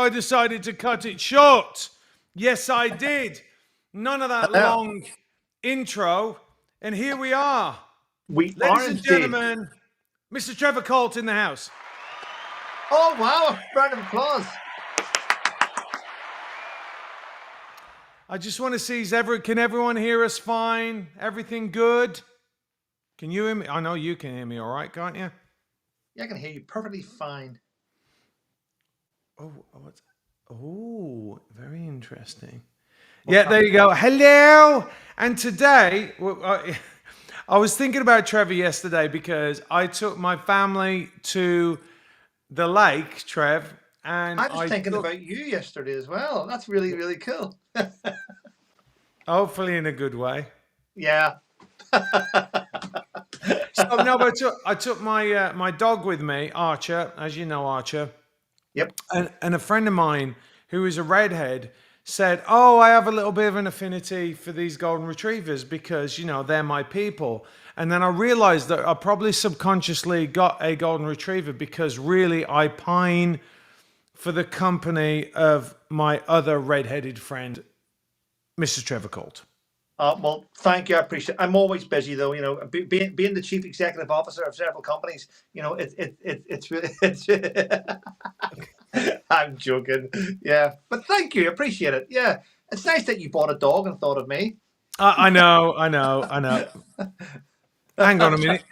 I decided to cut it short. Yes, I did. None of that long intro. And here we are. We Ladies are and indeed. gentlemen, Mr. Trevor Coult in the house. Oh, wow. Round of applause. I just want to see, can everyone hear us fine? Everything good? Can you hear me? I know you can hear me all right, can't you? Yeah, I can hear you perfectly fine. Oh, very interesting. Yeah, there you go. Hello. And today, I was thinking about Trevor yesterday because I took my family to the lake, Trev. And I was thinking about you yesterday as well. That's really, really cool. Hopefully in a good way. Yeah. So no, but I took my my dog with me, Archer, as you know, Archer. Yep. And a friend of mine who is a redhead said, "Oh, I have a little bit of an affinity for these golden retrievers because, you know, they're my people." And then I realized that I probably subconsciously got a golden retriever because really I pine for the company of my other redheaded friend, Mr. Trevor Coult. Well, thank you. I appreciate it. I'm always busy, though. You know, being the chief executive officer of several companies, you know, it's really. I'm joking. Yeah. But thank you. Appreciate it. Yeah. It's nice that you bought a dog and thought of me. I know. Hang on a minute.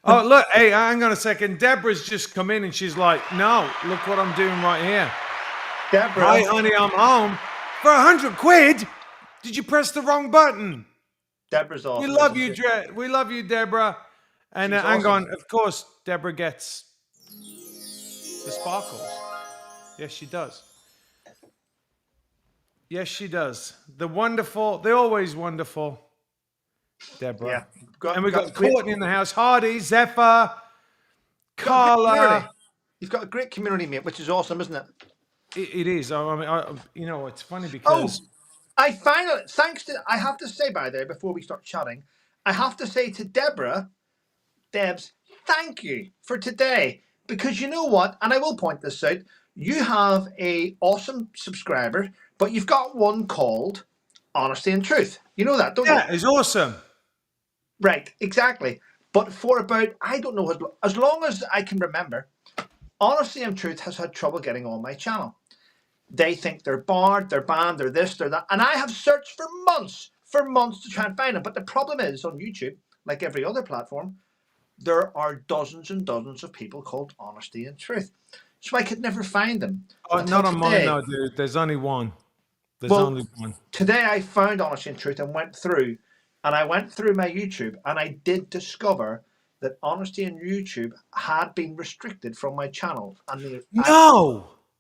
Oh, look. Hey, hang on a second. Deborah's just come in and she's like, "No, look what I'm doing right here." Deborah. Hi, honey, I'm home. For 100 quid? Did you press the wrong button? Deborah's awesome. We love you, we love you, Deborah. And hang on. Of course, Deborah gets the sparkles. Yes, she does. Yes, she does. The wonderful, the always wonderful Deborah. Yeah. And we've got Courtney in the house. Hardy, Zephyr, Carla. You've got a great community, mate, which is awesome, isn't it? It is. I mean, you know, it's funny because... I finally, I have to say, by the way, before we start chatting, I have to say to Deborah, Debs, thank you for today. Because you know what, and I will point this out, you have a awesome subscriber, but you've got one called Honesty and Truth. You know that, don't you? Yeah, it's awesome. Right, exactly. But for about, I don't know, as long as I can remember, Honesty and Truth has had trouble getting on my channel. They think they're barred, they're banned, they're this, they're that. And I have searched for months to try and find them. But the problem is on YouTube, like every other platform, there are dozens and dozens of people called Honesty and Truth. So I could never find them. Oh, not on mine, no, dude. There's only one. There's only one. Today I found Honesty and Truth and went through my YouTube, and I did discover that Honesty and YouTube had been restricted from my channel. And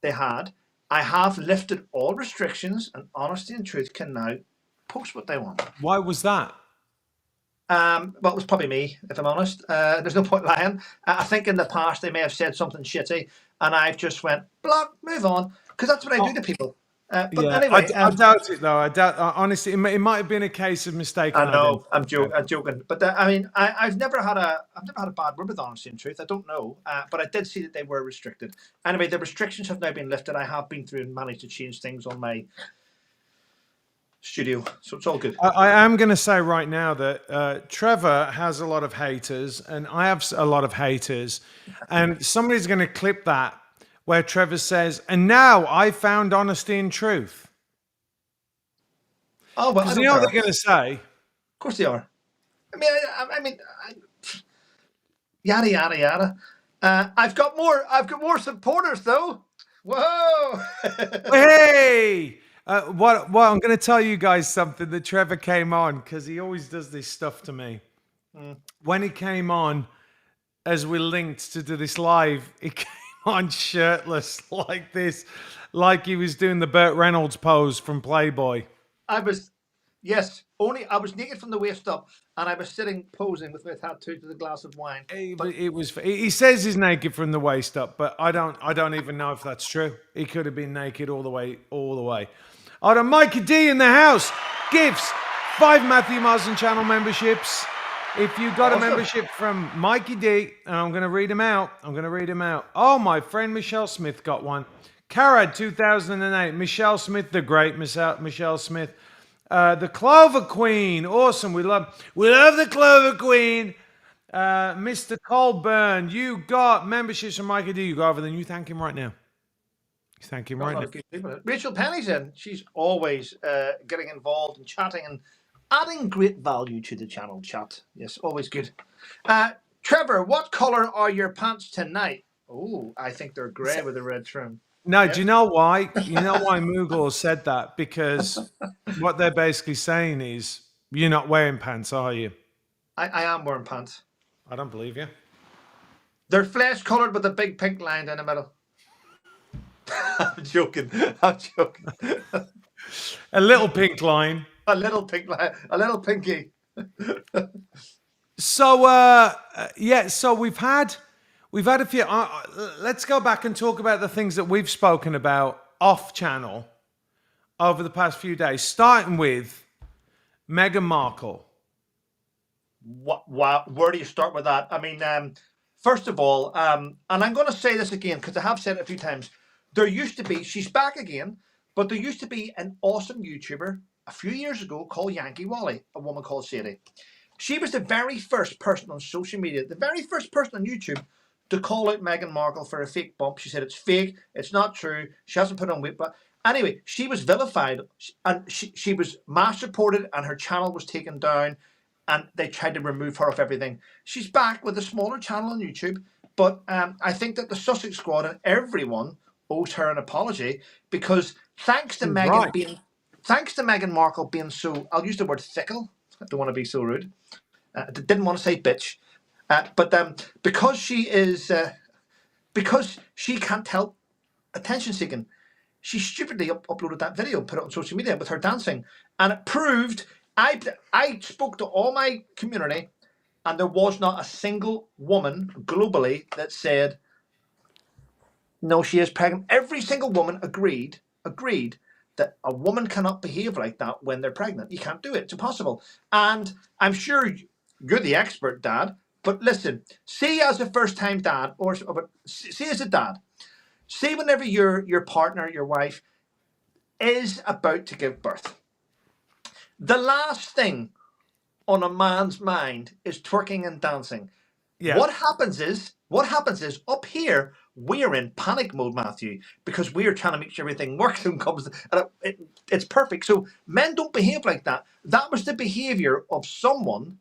they had. I have lifted all restrictions, and Honesty and Truth can now post what they want. Why was that? Well, it was probably me, if I'm honest. There's no point lying. I think in the past they may have said something shitty, and I've just went, block, move on, because that's what I do to people. But anyway, I doubt it, though. I doubt. Honestly, it might have been a case of mistaken. I know. I'm joking. But I mean, I've never had a bad word with Honesty and Truth. I don't know, but I did see that they were restricted. Anyway, the restrictions have now been lifted. I have been through and managed to change things on my studio, so it's all good. I am going to say right now that Trevor has a lot of haters, and I have a lot of haters, and somebody's going to clip that where Trevor says, "And now I found Honesty and Truth." Oh, well, you know what they're going to say? Of course they are. I mean, yada yada yada. I've got more supporters though. Whoa! Hey, what? I'm going to tell you guys something that Trevor came on because he always does this stuff to me. When he came on, as we linked to do this live, he came on shirtless like this, like he was doing the Burt Reynolds pose from Playboy. I was naked from the waist up, and I was sitting posing with my tattoo to the glass of wine. He says he's naked from the waist up, but I don't even know if that's true. He could have been naked all the way. Oh, the Mikey D in the house. Gifts 5 Matthew Marsden channel memberships. If you got a membership from Mikey D, and I'm going to read him out. Oh, my friend Michelle Smith got one. Carad 2008. Michelle Smith, the great Michelle Smith. The Clover Queen, awesome. We love the Clover Queen. Mr. Colburn, you got memberships from Mikey D. You go over there and you thank him right now. You thank him Got a right lot now. of good people in it. Rachel Penny's in. She's always getting involved and chatting and adding great value to the channel chat. Yes, always good. Trevor, what colour are your pants tonight? Oh, I think they're grey with a red trim. No, Yes. do you know why? You know why Moogle said that? Because what they're basically saying is, you're not wearing pants, are you? I am wearing pants. I don't believe you. They're flesh coloured with a big pink line down the middle. I'm joking. I'm joking. A little pink line. A little pink line. A little pinky. So, yeah, so we've had a few. Let's go back and talk about the things that we've spoken about off channel over the past few days, starting with Meghan Markle. Wow, where do you start with that? I mean, first of all, and I'm going to say this again because I have said it a few times. There used to be, she's back again, but there used to be an awesome YouTuber a few years ago called Yankee Wally, a woman called Sadie. She was the very first person on social media, the very first person on YouTube to call out Meghan Markle for a fake bump. She said it's fake, it's not true, she hasn't put on weight. But anyway, she was vilified and she was mass reported and her channel was taken down and they tried to remove her off everything. She's back with a smaller channel on YouTube, but I think that the Sussex Squad and everyone owes her an apology because thanks to Meghan Markle being so, I'll use the word fickle. I don't want to be so rude. Didn't want to say bitch, but because she is, because she can't help attention seeking, she stupidly uploaded that video, put it on social media with her dancing, and it proved. I spoke to all my community, and there was not a single woman globally that said, no, she is pregnant. Every single woman agreed that a woman cannot behave like that when they're pregnant. You can't do it. It's impossible. And I'm sure you're the expert, Dad, but listen, see as a first-time dad, or see as a dad, see whenever your partner, your wife, is about to give birth. The last thing on a man's mind is twerking and dancing. Yeah. What happens is up here, we're in panic mode, Matthew, because we're trying to make sure everything works and comes, and it's perfect. So men don't behave like that. That was the behavior of someone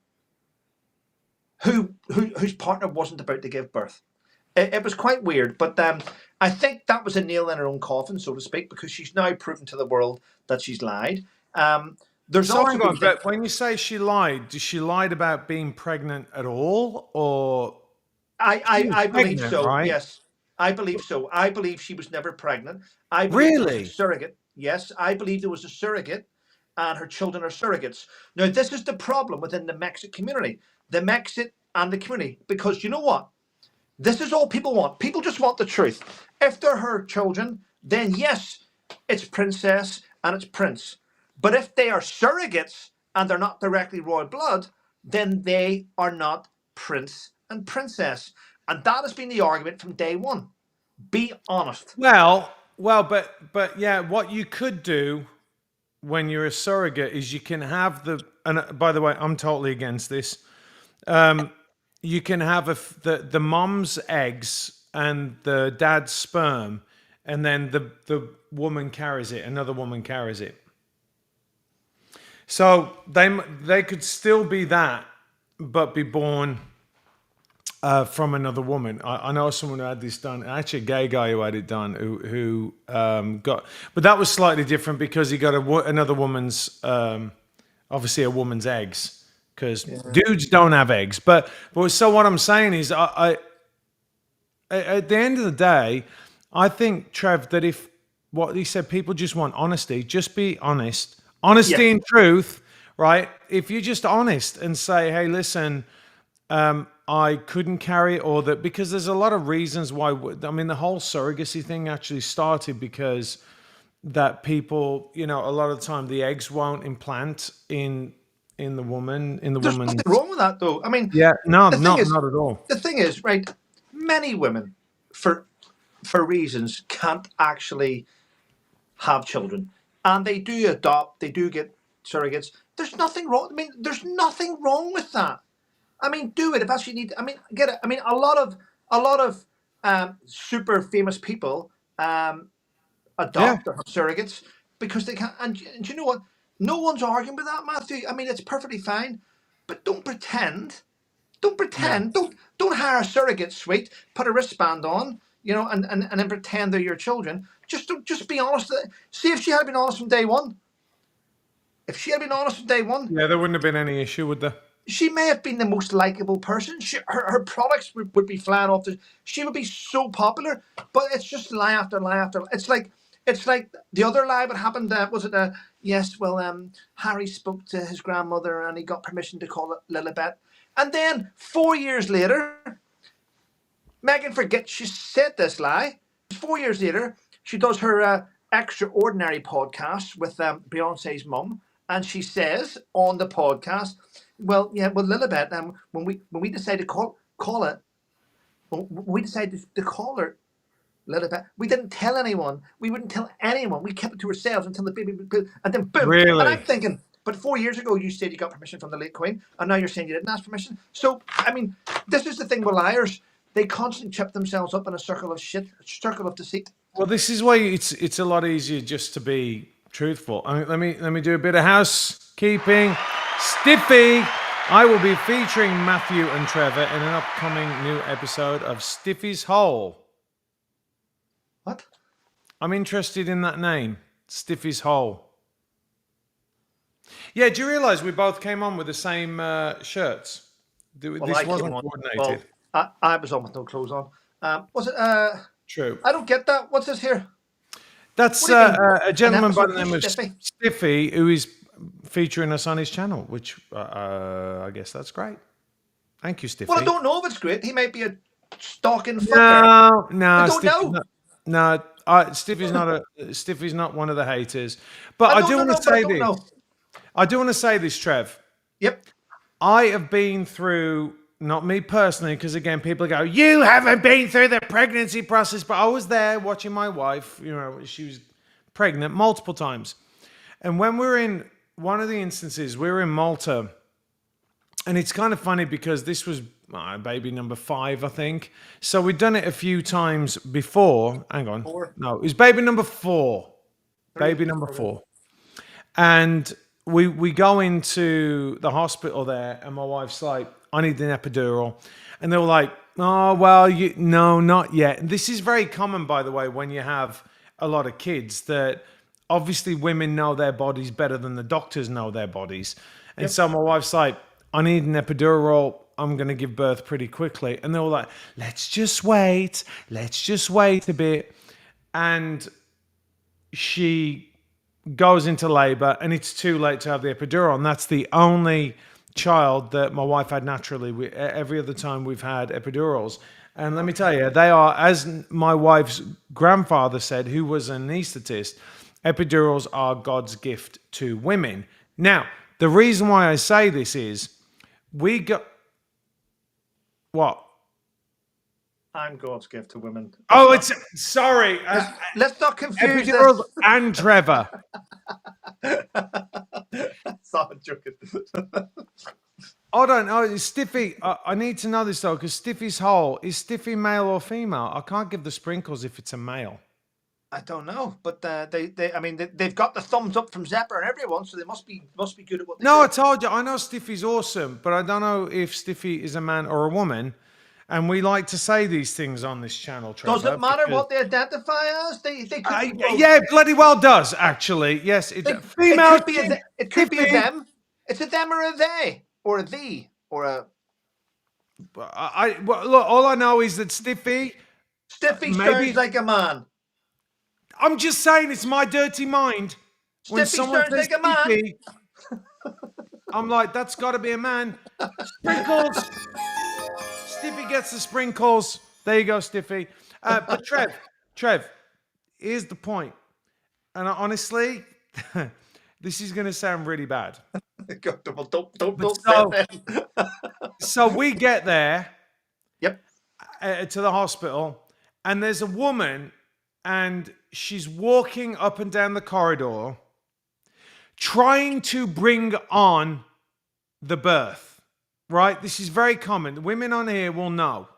whose partner wasn't about to give birth. It was quite weird, but I think that was a nail in her own coffin, so to speak, because she's now proven to the world that she's lied. There's so also but when you say she lied, did she lied about being pregnant at all, or I believe so? Right? Yes, I believe so. I believe she was never pregnant. I believe really? There was a surrogate. Yes, I believe there was a surrogate, and her children are surrogates. Now, this is the problem within the Mexit community, the Mexit and the community, because you know what? This is all people want. People just want the truth. If they're her children, then yes, it's princess and it's prince. But if they are surrogates and they're not directly royal blood, then they are not prince and princess. And that has been the argument from day one. Be honest. Well, but yeah, what you could do when you're a surrogate is you can have and by the way, I'm totally against this. You can have the mom's eggs and the dad's sperm, and then the woman carries it, another woman carries it. So they could still be that, but be born from another woman. I know someone who had this done, actually a gay guy who had it done, who got, but that was slightly different because he got another woman's, obviously a woman's eggs, because dudes don't have eggs. But so what I'm saying is, I at the end of the day, I think, Trev, that if what he said, people just want honesty, just be honest. Honesty and truth, right? If you're just honest and say, hey, listen, I couldn't carry it, or that, because there's a lot of reasons why. I mean, the whole surrogacy thing actually started because that people, a lot of the time the eggs won't implant in the woman, There's nothing wrong with that, though. I mean, not at all. The thing is, right, many women, for for reasons, can't actually have children, and they do adopt, they do get surrogates. There's nothing wrong. I mean, there's nothing wrong with that. I mean, do it if that's what you need. I mean, get it. I mean, a lot of super famous people Yeah. adopt or have surrogates because they can't. And you know what? No one's arguing with that, Matthew. I mean, it's perfectly fine, but don't pretend. Don't No. pretend. Don't hire a surrogate suite. Put a wristband on, and then pretend they're your children. Just be honest. See if she had been honest from day one. If she had been honest from day one, Yeah, there wouldn't have been any issue with the. she may have been the most likable person. Her products would be flying off the. She would be so popular, but it's just lie after lie after. It's like the other lie that happened. Was it yes? Well, Harry spoke to his grandmother and he got permission to call it Lilibet. And then 4 years later, Meghan forgets she said this lie. 4 years later, she does her extraordinary podcast with Beyonce's mum, and she says on the podcast, "Well, yeah, well, Lilibet, when we decided to call it, when we decided to call her Lilibet, we didn't tell anyone. We wouldn't tell anyone. We kept it to ourselves until the baby, and then boom." And Really? I'm thinking, but 4 years ago you said you got permission from the late Queen, and now you're saying you didn't ask permission. So I mean, this is the thing with liars. They constantly trip themselves up in a circle of shit, a circle of deceit. Well, this is why it's a lot easier just to be truthful. I mean, let me do a bit of housekeeping. Stiffy, I will be featuring Matthew and Trevor in an upcoming new episode of Stiffys Hole. What? I'm interested in that name, Stiffys Hole. Yeah, do you realise we both came on with the same shirts? Well, This I came wasn't on. coordinated. Well, I was on with no clothes on. Was it? True. I don't get that. What's this here? That's What do you mean? a gentleman by episode the name of of Stiffy? Stiffy, who is featuring us on his channel, which I guess that's great. Thank you, Stiffy. Well, I don't know if it's great. He might be a stalking fucker. No, I don't Stiffy's know. not, no, Stiffy's not one of the haters. But I I don't do know, want to but I say don't this. know. I do want to say this, Trev. Yep. I have been through, not me personally, because again, people go, you haven't been through the pregnancy process, but I was there watching my wife, she was pregnant multiple times. And when we were in one of the instances, we were in Malta, and it's kind of funny because this was baby number 5, I think. So we'd done it a few times before. Hang on. 4. No, it was baby number 4. 3. Baby number 4. And we go into the hospital there, and my wife's like, I need an epidural. And they were like, oh, well, no, not yet. And this is very common, by the way, when you have a lot of kids, that obviously women know their bodies better than the doctors know their bodies. And so my wife's like, I need an epidural. I'm going to give birth pretty quickly. And they were like, let's just wait a bit. And she goes into labor, and it's too late to have the epidural. And that's the only child that my wife had naturally. Every other time we've had epidurals. And let me tell you, they are, as my wife's grandfather said, who was an anaesthetist, epidurals are God's gift to women. Now, the reason why I say this is, we got... What? I'm God's gift to women. Oh, it's... Sorry. Let's not confuse Epidurals this. and Trevor. Stop joking. Hold on. Oh, Stiffy. I need to know this, though, because Stiffy's Hole, is Stiffy male or female? I can't give the sprinkles if it's a male. I don't know, but they've got the thumbs up from Zepper and everyone, so they must be good at what they do. No, I told you. I know Stiffy's awesome, but I don't know if Stiffy is a man or a woman. And we like to say these things on this channel, Trevor. Does it matter what they identify as? They could yeah, bloody well does, actually. Yes, female. It could be a them. It's a them or a they or a thee or a. Well, look, all I know is that Stiffy sounds like a man. I'm just saying, it's my dirty mind. When Stiffy someone sounds says like a man. Stiffy, I'm like, that's got to be a man. Sprinkles. Stiffy gets the sprinkles. There you go, Stiffy. But Trev, here's the point. And honestly, this is going to sound really bad. Don't. So we get there. Yep. To the hospital, and there's a woman, and she's walking up and down the corridor, trying to bring on the birth, right? This is very common. Women on here will know,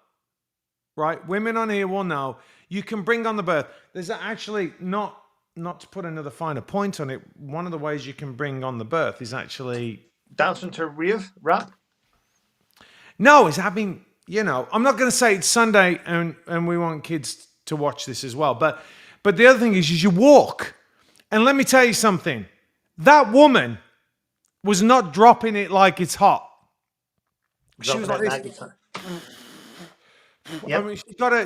right? Women on here will know. You can bring on the birth. There's actually not to put another finer point on it. One of the ways you can bring on the birth is actually dancing to rave rap. No, it's having, I'm not going to say it's Sunday and we want kids to watch this as well. But the other thing is you walk. And let me tell you something. That woman was not dropping it like it's hot. She was like this. Yep. I mean,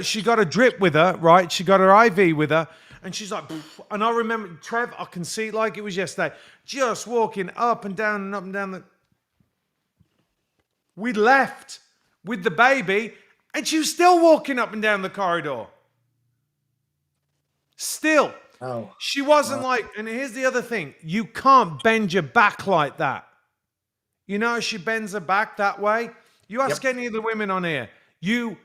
she got a drip with her, right? She got her IV with her. And she's like, and I remember, Trev, I can see it like it was yesterday, just walking up and down and up and down the... We left with the baby, and she was still walking up and down the corridor. Still. Oh. She wasn't like, and here's the other thing. You can't bend your back like that. You know, she bends her back that way. You ask any of the women on here, you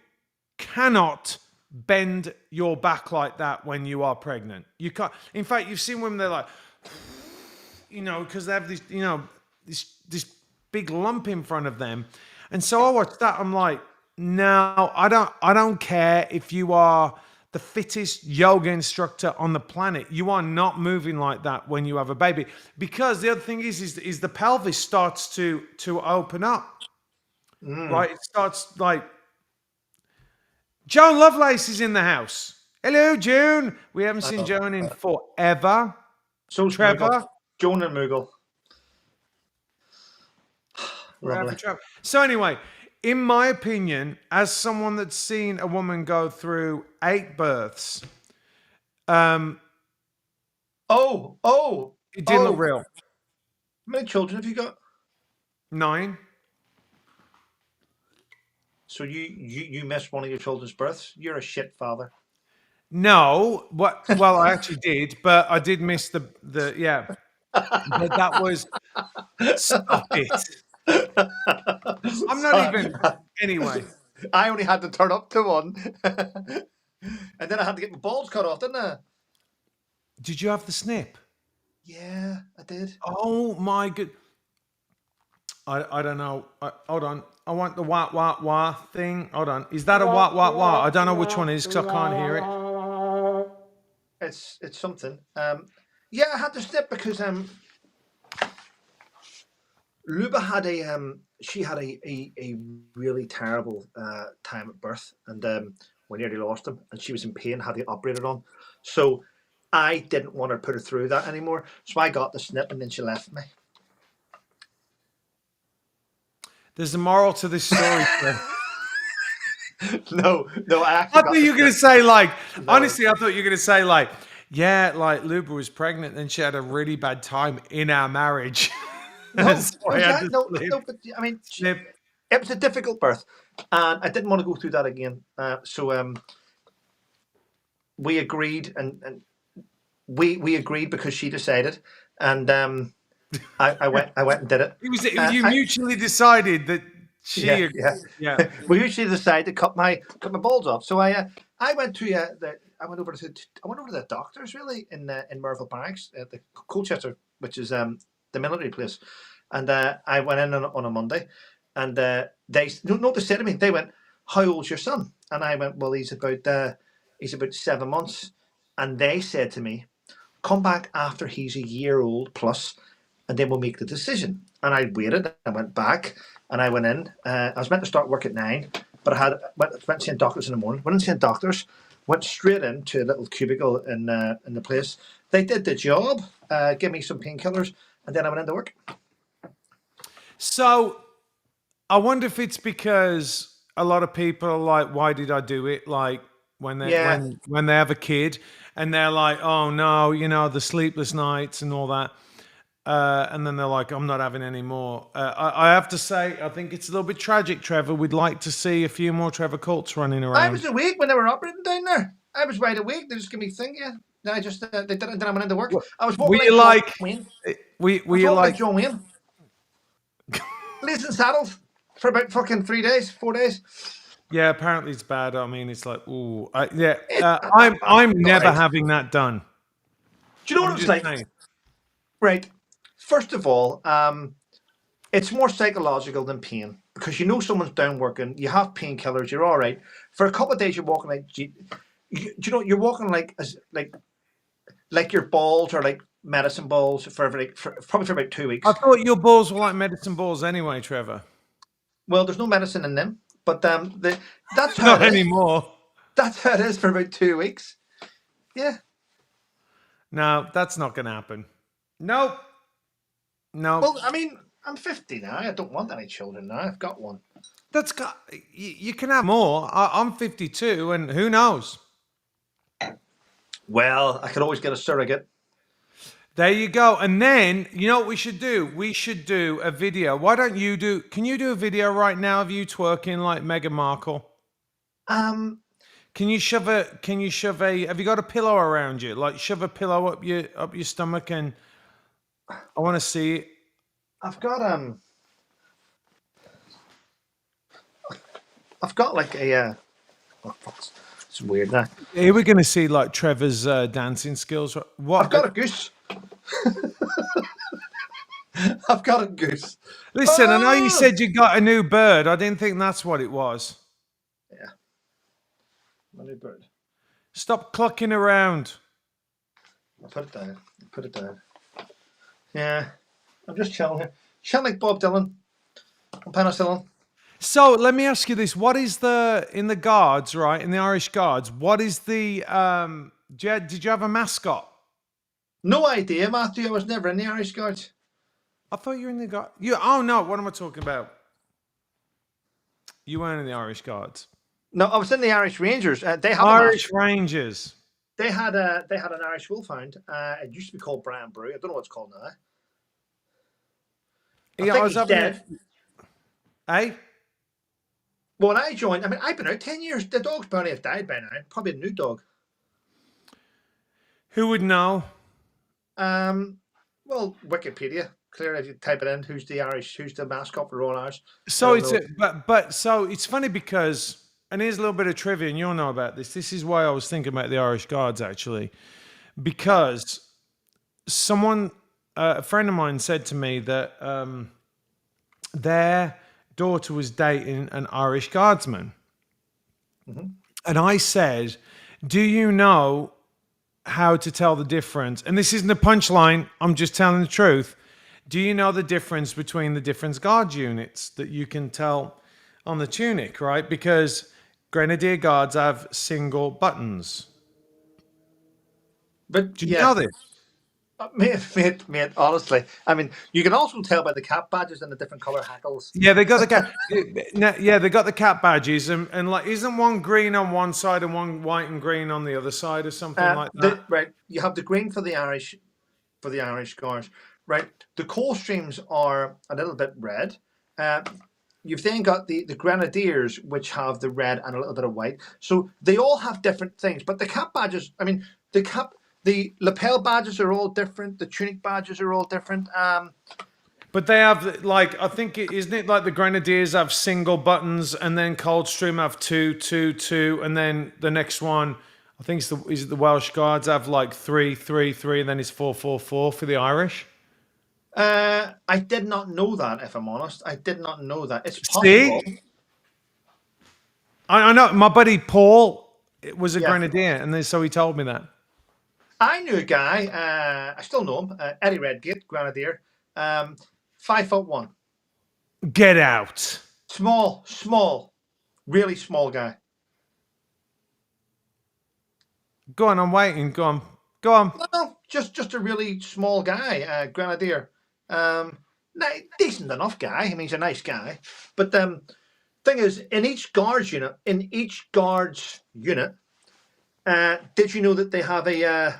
cannot bend your back like that when you are pregnant. You can't. In fact, you've seen women, they're like, because they have this, this big lump in front of them. And so I watched that. I'm like, no, I don't care if you are the fittest yoga instructor on the planet. You are not moving like that when you have a baby. Because the other thing is the pelvis starts to open up. Right? It starts like... Joan Lovelace is in the house. Hello, June. We haven't seen Joan in forever. So Trevor. Joan and Moogle. Lovely. So anyway, in my opinion, as someone that's seen a woman go through 8 births, it didn't look real. How many children have you got? 9. So you missed one of your children's births? You're a shit father. No, well, I actually did, but I did miss the yeah. But that was... Stop it. I'm not even... Anyway. I only had to turn up to one. And then I had to get my balls cut off, didn't I? Did you have the snip? Yeah, I did. Oh my good... I don't know. Hold on. I want the wah thing. Hold on. Is that a wah? I don't know which one it is because I can't hear it. It's something. Yeah, I had to snip because Luba had she had a really terrible time at birth, and we nearly lost him, and she was in pain, had to get operated on. So I didn't want to put her through that anymore. So I got the snip, and then she left me. There's a moral to this story. No, I thought you were going to say honestly, I thought you were going to say yeah, Luba was pregnant and she had a really bad time in our marriage. No, but I mean, it was a difficult birth, and I didn't want to go through that again. So we agreed, and we agreed because she decided, and I went and did it. It was you mutually decided that she... Yeah. We usually decide to cut my balls off. So I went to I went over to the doctors really in Merville Barracks at the Colchester, which is the military place, and I went in on a Monday, and they said to me, they went, "How old's your son?" And I went, "Well, he's about 7 months," and they said to me, "Come back after he's a year old plus, and then we'll make the decision." And I waited. I went back, and I went in. I was meant to start work at 9, but I went seeing doctors in the morning. Went and seeing doctors. Went straight into a little cubicle in the place. They did the job. Gave me some painkillers, and then I went into work. So I wonder if it's because a lot of people are like, "Why did I do it?" Like when they have a kid, and they're like, "Oh no, the sleepless nights and all that." And then they're like, "I'm not having any more." I have to say, I think it's a little bit tragic, Trevor. We'd like to see a few more Trevor Coults running around. I was awake when they were operating down there. I was wide awake. They just give me a thing, yeah. Then I just they did it. Then I went into work. I was walking like John Wayne. Were you like John Wayne? Blazing saddles for about fucking 4 days. Yeah, apparently it's bad. I mean, it's like, ooh, yeah. I'm I'm all never right. having that done. Do you know I'm what it's just like? saying. Right. First of all, it's more psychological than pain because you know someone's down working. You have painkillers. You're all right. For a couple of days, you're walking like, you know, you're walking like like your balls are like medicine balls for probably for about 2 weeks. I thought your balls were like medicine balls anyway, Trevor. Well, there's no medicine in them, but that's how it Not is. anymore. That's how it is for about 2 weeks. Yeah. No, that's not going to happen. Nope. Nope. Well, I mean, I'm 50 now. I don't want any children now. I've got one. That's got. You can have more. I'm 52, and who knows? Well, I could always get a surrogate. There you go. And then, you know what we should do? We should do a video. Why don't you do? Can you do a video right now of you twerking like Meghan Markle? Um, Can you shove a? Can you shove a? Have you got a pillow around you? Like shove a pillow up your stomach, and I want to see it. I've got I've got like a oh, fuck, it's weird now. Here we're gonna see like Trevor's dancing skills. I've What? got a goose. I've got a goose. Listen, I know you Oh! said you got a new bird. I didn't think that's what it was. Yeah, my new bird. Stop clucking around. I'll put it down. Put it down. Yeah, I'm just chilling here. Chilling like Bob Dylan. I'm penicillin. So let me ask you this: what is the in the guards, right? In the Irish Guards, what is the did you have a mascot? No idea, Matthew. I was never in the Irish Guards. I thought you were in the guard. You oh no, what am I talking about? You weren't in the Irish Guards. No, I was in the Irish Rangers. They have a Irish mascot. Rangers. They had an Irish Wolfhound. It used to be called Brian Brew. I don't know what it's called now. I Yeah, I think was he's having dead. a. Well, when I joined, I mean, I've been out 10 years. The dog's probably have died by now. Probably a new dog. Who would know? Well, Wikipedia. Clearly, if you type it in, who's the mascot for Royal Irish? I So don't it's know. but so it's funny because and here's a little bit of trivia, and you'll know about this. This is why I was thinking about the Irish Guards actually, because someone, a friend of mine, said to me that their daughter was dating an Irish Guardsman, and I said, "Do you know how to tell the difference?" And this isn't a punchline. I'm just telling the truth. Do you know the difference between the different guard units that you can tell on the tunic, right? Because Grenadier Guards have single buttons. But Do you yeah, know this? mate. Honestly, I mean, you can also tell by the cap badges and the different color hackles. Yeah, they got the cap. Yeah, they got the cap badges, and like, isn't one green on one side and one white and green on the other side, or something like that? Right, you have the green for the Irish Guards. Right, the Coldstreams are a little bit red. Uh, you've then got the Grenadiers, which have the red and a little bit of white. So they all have different things. But the cap badges, I mean, the lapel badges are all different. The tunic badges are all different. But they have like I think isn't it like the Grenadiers have single buttons, and then Coldstream have two, two, two, and then the next one I think is it the Welsh Guards have like three, three, three, and then it's four, four, four for the Irish. I did not know that. If I'm honest, I did not know that. It's See, possible. I know my buddy Paul was a Yeah, Grenadier, and then so he told me that. I knew a guy. I still know him. Eddie Redgate, Grenadier. 5'1". Get out. Small, really small guy. Go on, I'm waiting. Go on. Go on. No, just a really small guy, Grenadier. Decent enough guy. I mean, he's a nice guy. But thing is, in each guards unit, did you know that they have it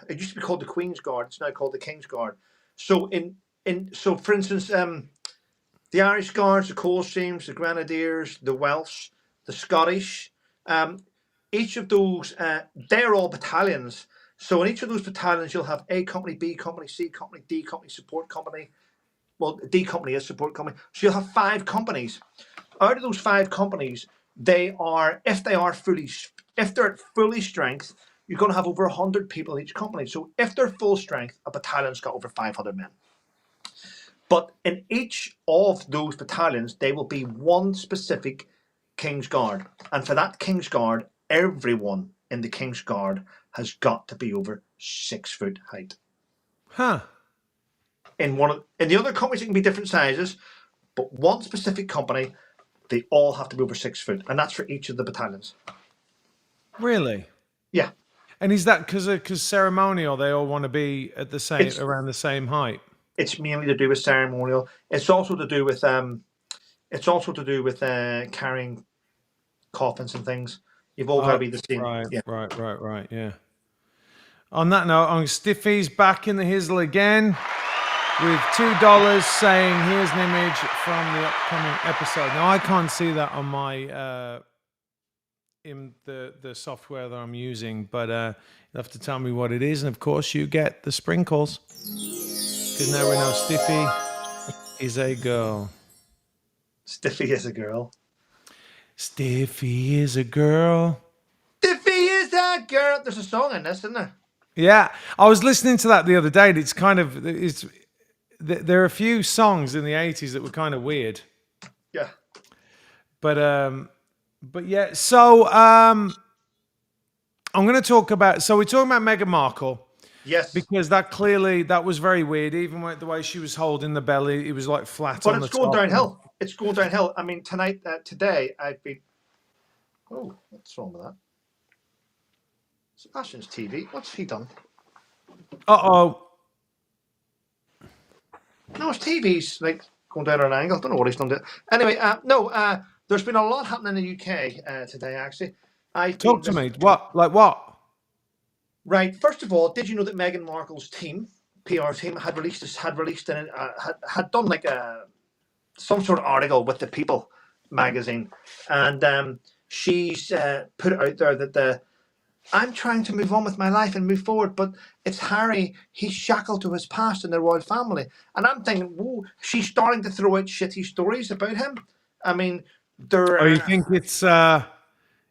used to be called the Queen's Guard. It's now called the King's Guard. So so for instance, the Irish Guards, the Coldstreams, the Grenadiers, the Welsh, the Scottish. Each of those, they're all battalions. So in each of those battalions, you'll have A company, B company, C company, D company, support company. Well, D company is support company. So you'll have 5 companies. Out of those 5 companies, if they're at fully strength, you're going to have over 100 people in each company. So if they're full strength, a battalion's got over 500 men. But in each of those battalions, there will be one specific King's Guard. And for that King's Guard, everyone in the King's Guard has got to be over 6 foot height. Huh. In the other companies, it can be different sizes, but one specific company, they all have to be over 6 foot, and that's for each of the battalions. Really? Yeah. And is that because ceremonial? They all want to be at the same around the same height. It's mainly to do with ceremonial. It's also to do with carrying coffins and things. You've all got to be the same. Right, Yeah. right. Yeah. On that note, on Stiffys back in the hizzle again with $2, saying here's an image from the upcoming episode. Now I can't see that on my in the software that I'm using, but you'll have to tell me what it is, and of course you get the sprinkles. Because now we know Stiffy is a girl. Stiffy is a girl. Stiffy is a girl. Stiffy is a girl. There's a song in this, isn't there? Yeah, I was listening to that the other day. And it's there are a few songs in the 80s that were kind of weird. Yeah. But yeah. So I'm going to talk about. So we're talking about Meghan Markle. Yes. Because that was very weird. Even with the way she was holding the belly, it was like flat on the top. But it's going downhill. It's going downhill. I mean, today, I've been... Oh, what's wrong with that? Sebastian's TV. What's he done? Uh-oh. No, his TV's like going down at an angle. I don't know what he's done to it. Anyway, there's been a lot happening in the UK today, actually. Talk to me. What? Like what? Right. First of all, did you know that Meghan Markle's team, PR team, had done like some sort of article with the People magazine, and she's put it out there that I'm trying to move on with my life and move forward, but it's Harry. He's shackled to his past in the royal family, and I'm thinking, whoa, she's starting to throw out shitty stories about him. I mean, Oh, you think it's well,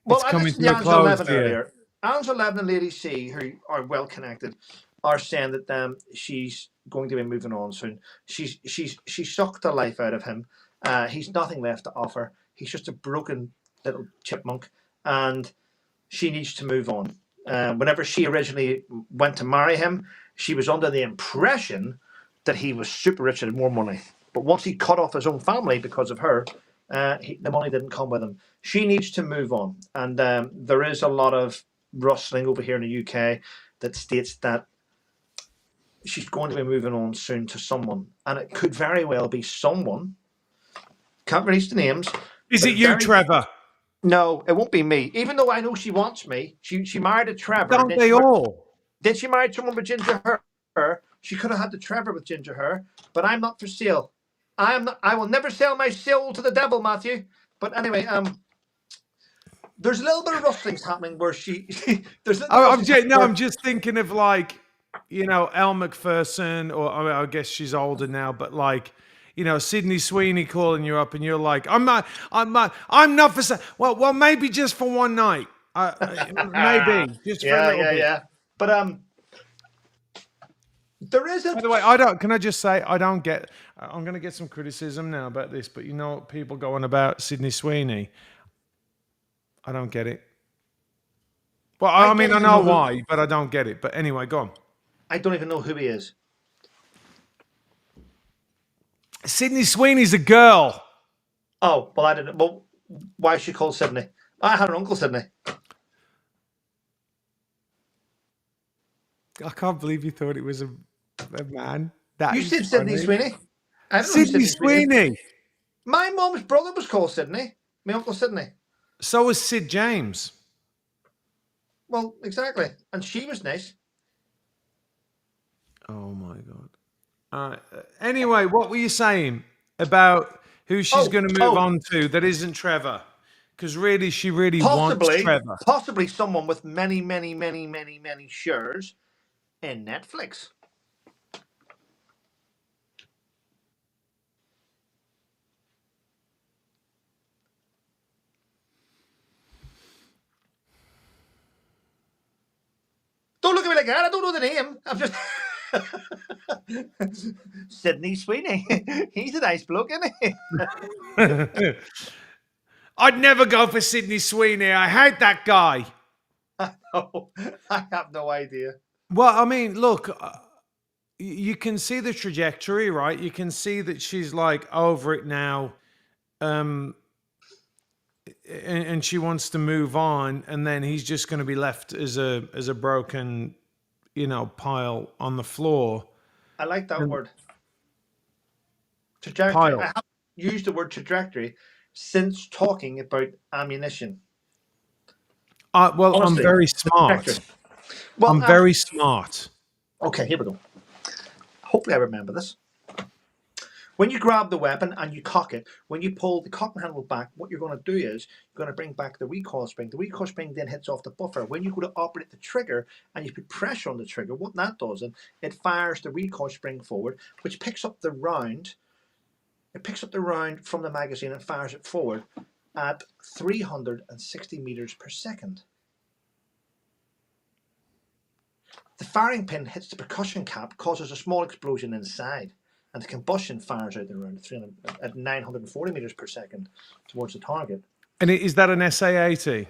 coming I listened to to a close Angela earlier. Angela 11 and Lady C, who are well connected, are saying that she's going to be moving on soon. She sucked the life out of him. He's nothing left to offer. He's just a broken little chipmunk, and she needs to move on. Whenever she originally went to marry him, she was under the impression that he was super rich and had more money. But once he cut off his own family because of her, the money didn't come with him. She needs to move on. And there is a lot of rustling over here in the UK that states that she's going to be moving on soon to someone. And it could very well be someone. Can't release the names. Is it you, Trevor? No, it won't be me. Even though I know she wants me. She married a Trevor. Don't they all? Then she married someone with ginger hair. She could have had the Trevor with ginger hair. But I'm not for sale. I will never sell my soul to the devil, Matthew. But anyway, there's a little bit of rustlings happening where I'm just thinking of like, Elle Macpherson, or I guess she's older now, but like, Sydney Sweeney calling you up and you're like, I'm not for sale. Well, maybe just for one night. Maybe just for a little bit. Yeah. But there is a... By the way, can I just say, I'm going to get some criticism now about this, but people going about Sydney Sweeney. I don't get it. Well, I mean, I know why, but I don't get it. But anyway, go on. I don't even know who he is. Sydney Sweeney's a girl. Oh, well, I didn't. Well, why is she called Sydney? I had an uncle Sydney. I can't believe you thought it was a man. You said Sydney Sweeney. I don't know Sydney Sweeney. My mum's brother was called Sydney. My uncle Sydney. So was Sid James. Well, exactly. And she was nice. Oh, my God. Anyway, what were you saying about who she's going to move on to that isn't Trevor? Because really, she wants Trevor. Possibly someone with many, many, many, many, many shares in Netflix. like that? I don't know the name. I'm just Sydney Sweeney. He's a nice bloke, isn't he? I'd never go for Sydney Sweeney. I hate that guy. Oh, I have no idea. Well, I mean, look, you can see the trajectory, right? You can see that she's like over it now. And she wants to move on, and then he's just going to be left as a broken, pile on the floor. I like that word. Trajectory. Pile. I haven't used the word trajectory since talking about ammunition. Well, Honestly, I'm very smart. Well, I'm very smart. Okay, here we go. Hopefully I remember this. When you grab the weapon and you cock it, when you pull the cock handle back, what you're going to do is you're going to bring back the recoil spring. The recoil spring then hits off the buffer. When you go to operate the trigger and you put pressure on the trigger, what that does, it fires the recoil spring forward, which picks up the round. It picks up the round from the magazine and fires it forward at 360 meters per second. The firing pin hits the percussion cap, causes a small explosion inside, and the combustion fires out the round at 940 meters per second towards the target. And is that an SA-80?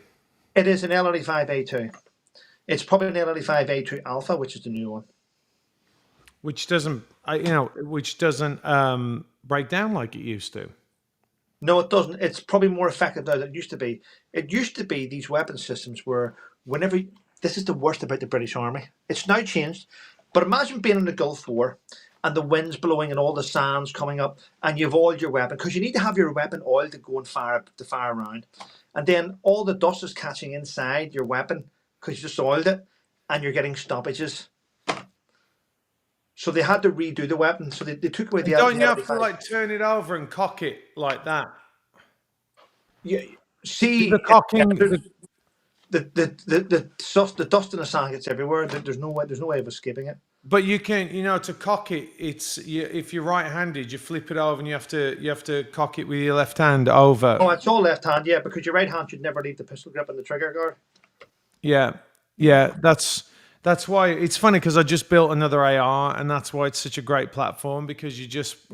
It is an LLE-5A2. It's probably an LLE-5A2 Alpha, which is the new one. Which doesn't break down like it used to. No, it doesn't. It's probably more effective now than it used to be. It used to be these weapon systems were whenever. This is the worst about the British Army. It's now changed, but imagine being in the Gulf War and the wind's blowing and all the sand's coming up and you've oiled your weapon because you need to have your weapon oiled to go and fire around. And then all the dust is catching inside your weapon because you just oiled it and you're getting stoppages. So they had to redo the weapon. So they took away the. Don't you have to like turn it over and cock it like that? Yeah. See the cocking. The dust and the sand gets everywhere. There's no way of escaping it. But you can, to cock it. If you're right-handed, you flip it over, and you have to cock it with your left hand over. Oh, it's all left hand, yeah, because your right hand should never leave the pistol grip and the trigger guard. Yeah. That's why it's funny because I just built another AR, and that's why it's such a great platform because you just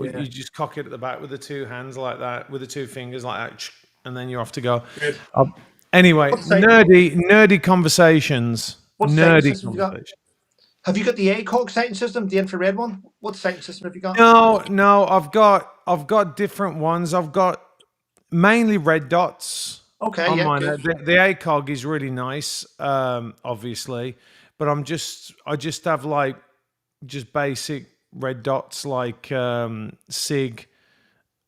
cock it at the back with the two hands like that, with the two fingers like that, and then you're off to go. Anyway, nerdy conversations. Nerdy conversations. Have you got the ACOG sighting system, the infrared one? What sighting system have you got? No, I've got different ones. I've got mainly red dots. Okay, on yeah. Mine. The ACOG is really nice, obviously, but I just have like just basic red dots like SIG.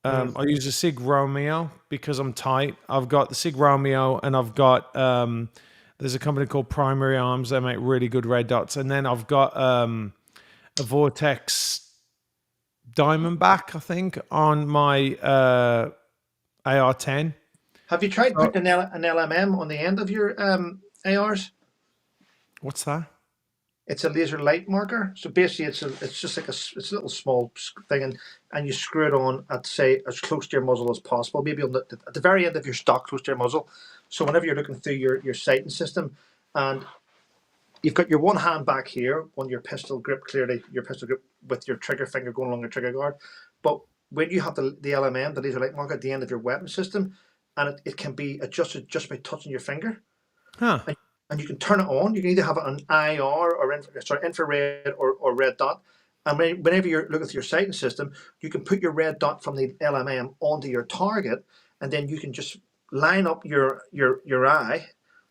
I use a SIG Romeo because I'm tight. I've got the SIG Romeo, and I've got there's a company called Primary Arms. They make really good red dots, and then I've got a Vortex Diamondback, I think, on my AR-10. Have you tried putting an LMM on the end of your ARs? What's that? It's a laser light marker. So basically, it's just like it's a little small thing, and you screw it on at, say, as close to your muzzle as possible. Maybe on at the very end of your stock, close to your muzzle. So whenever you're looking through your sighting system, and you've got your one hand back here on your pistol grip, clearly your pistol grip with your trigger finger going along your trigger guard. But when you have the LMM, the laser light marker, at the end of your weapon system, and it can be adjusted just by touching your finger. Huh. And you can turn it on. You can either have it on IR or infrared or red dot. And whenever you're looking at your sighting system, you can put your red dot from the LMM onto your target, and then you can just line up your eye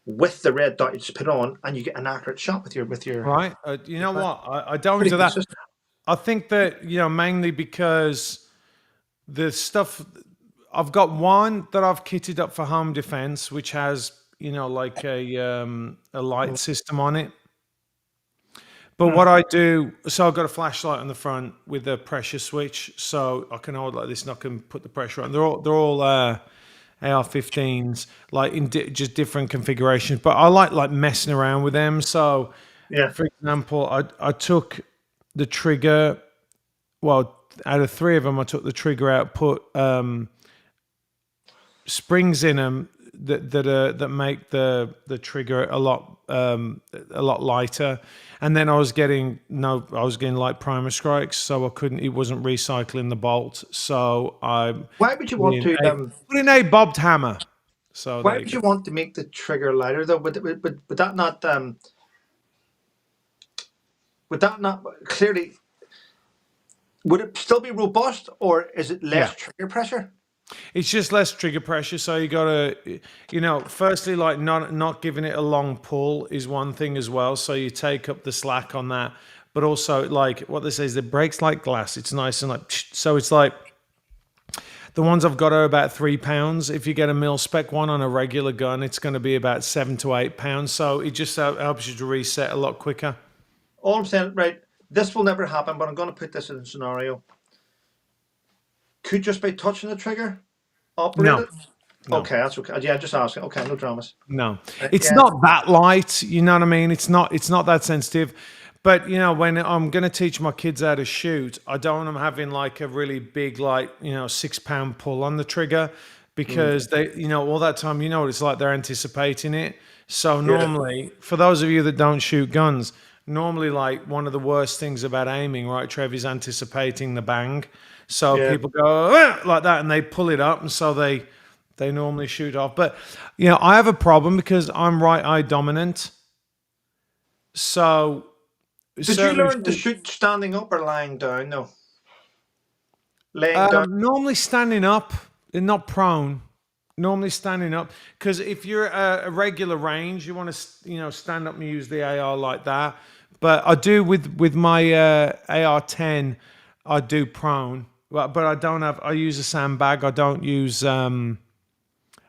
with the red dot you just put on, and you get an accurate shot with your right. You know what? I don't do that. System. I think that mainly because the stuff I've got one that I've kitted up for home defense, which has like a light system on it. But what I do, so I've got a flashlight on the front with a pressure switch, so I can hold like this and I can put the pressure on. They're all AR-15s, like in just different configurations. But I like messing around with them. So, for example, I took the trigger. Well, out of 3 of them, I took the trigger out, put springs in them that make the trigger a lot a lot lighter. And then I was getting like primer strikes, so it wasn't recycling the bolt. So I Why would you want to? put in a bobbed hammer. So Why there you would go. you want to make the trigger lighter though? Would that not? Would that not clearly? Would it still be robust, or is it Yeah. less trigger pressure? It's just less trigger pressure, so you gotta, firstly, like not giving it a long pull is one thing as well. So you take up the slack on that, but also like what they say is it breaks like glass. It's nice and like so. It's like the ones I've got are about £3. If you get a mil spec one on a regular gun, it's going to be about £7 to £8. So it just helps you to reset a lot quicker. All I'm saying, right? This will never happen, but I'm going to put this in a scenario. Could just by touching the trigger operate No, it? no. Okay, that's okay. Yeah, just asking. Okay, no dramas. No, it's Yeah, not that light. You know what I mean? It's not that sensitive. But when I'm going to teach my kids how to shoot, I don't want them having like a really big, like, £6 pull on the trigger because they, all that time, what it's like, they're anticipating it. So yeah, normally, for those of you that don't shoot guns, normally like one of the worst things about aiming, right, Trev, is anticipating the bang. So yeah. people go "Ah," like that and they pull it up, and so they normally shoot off. But I have a problem because I'm right eye dominant. So Did you certainly learn to shoot standing up or lying down? No, laying down. normally standing up and not prone. Normally standing up, because if you're a regular range, you want to stand up and use the AR like that. But I do with my AR-10, I do prone. But I don't have. I use a sandbag. I don't use. I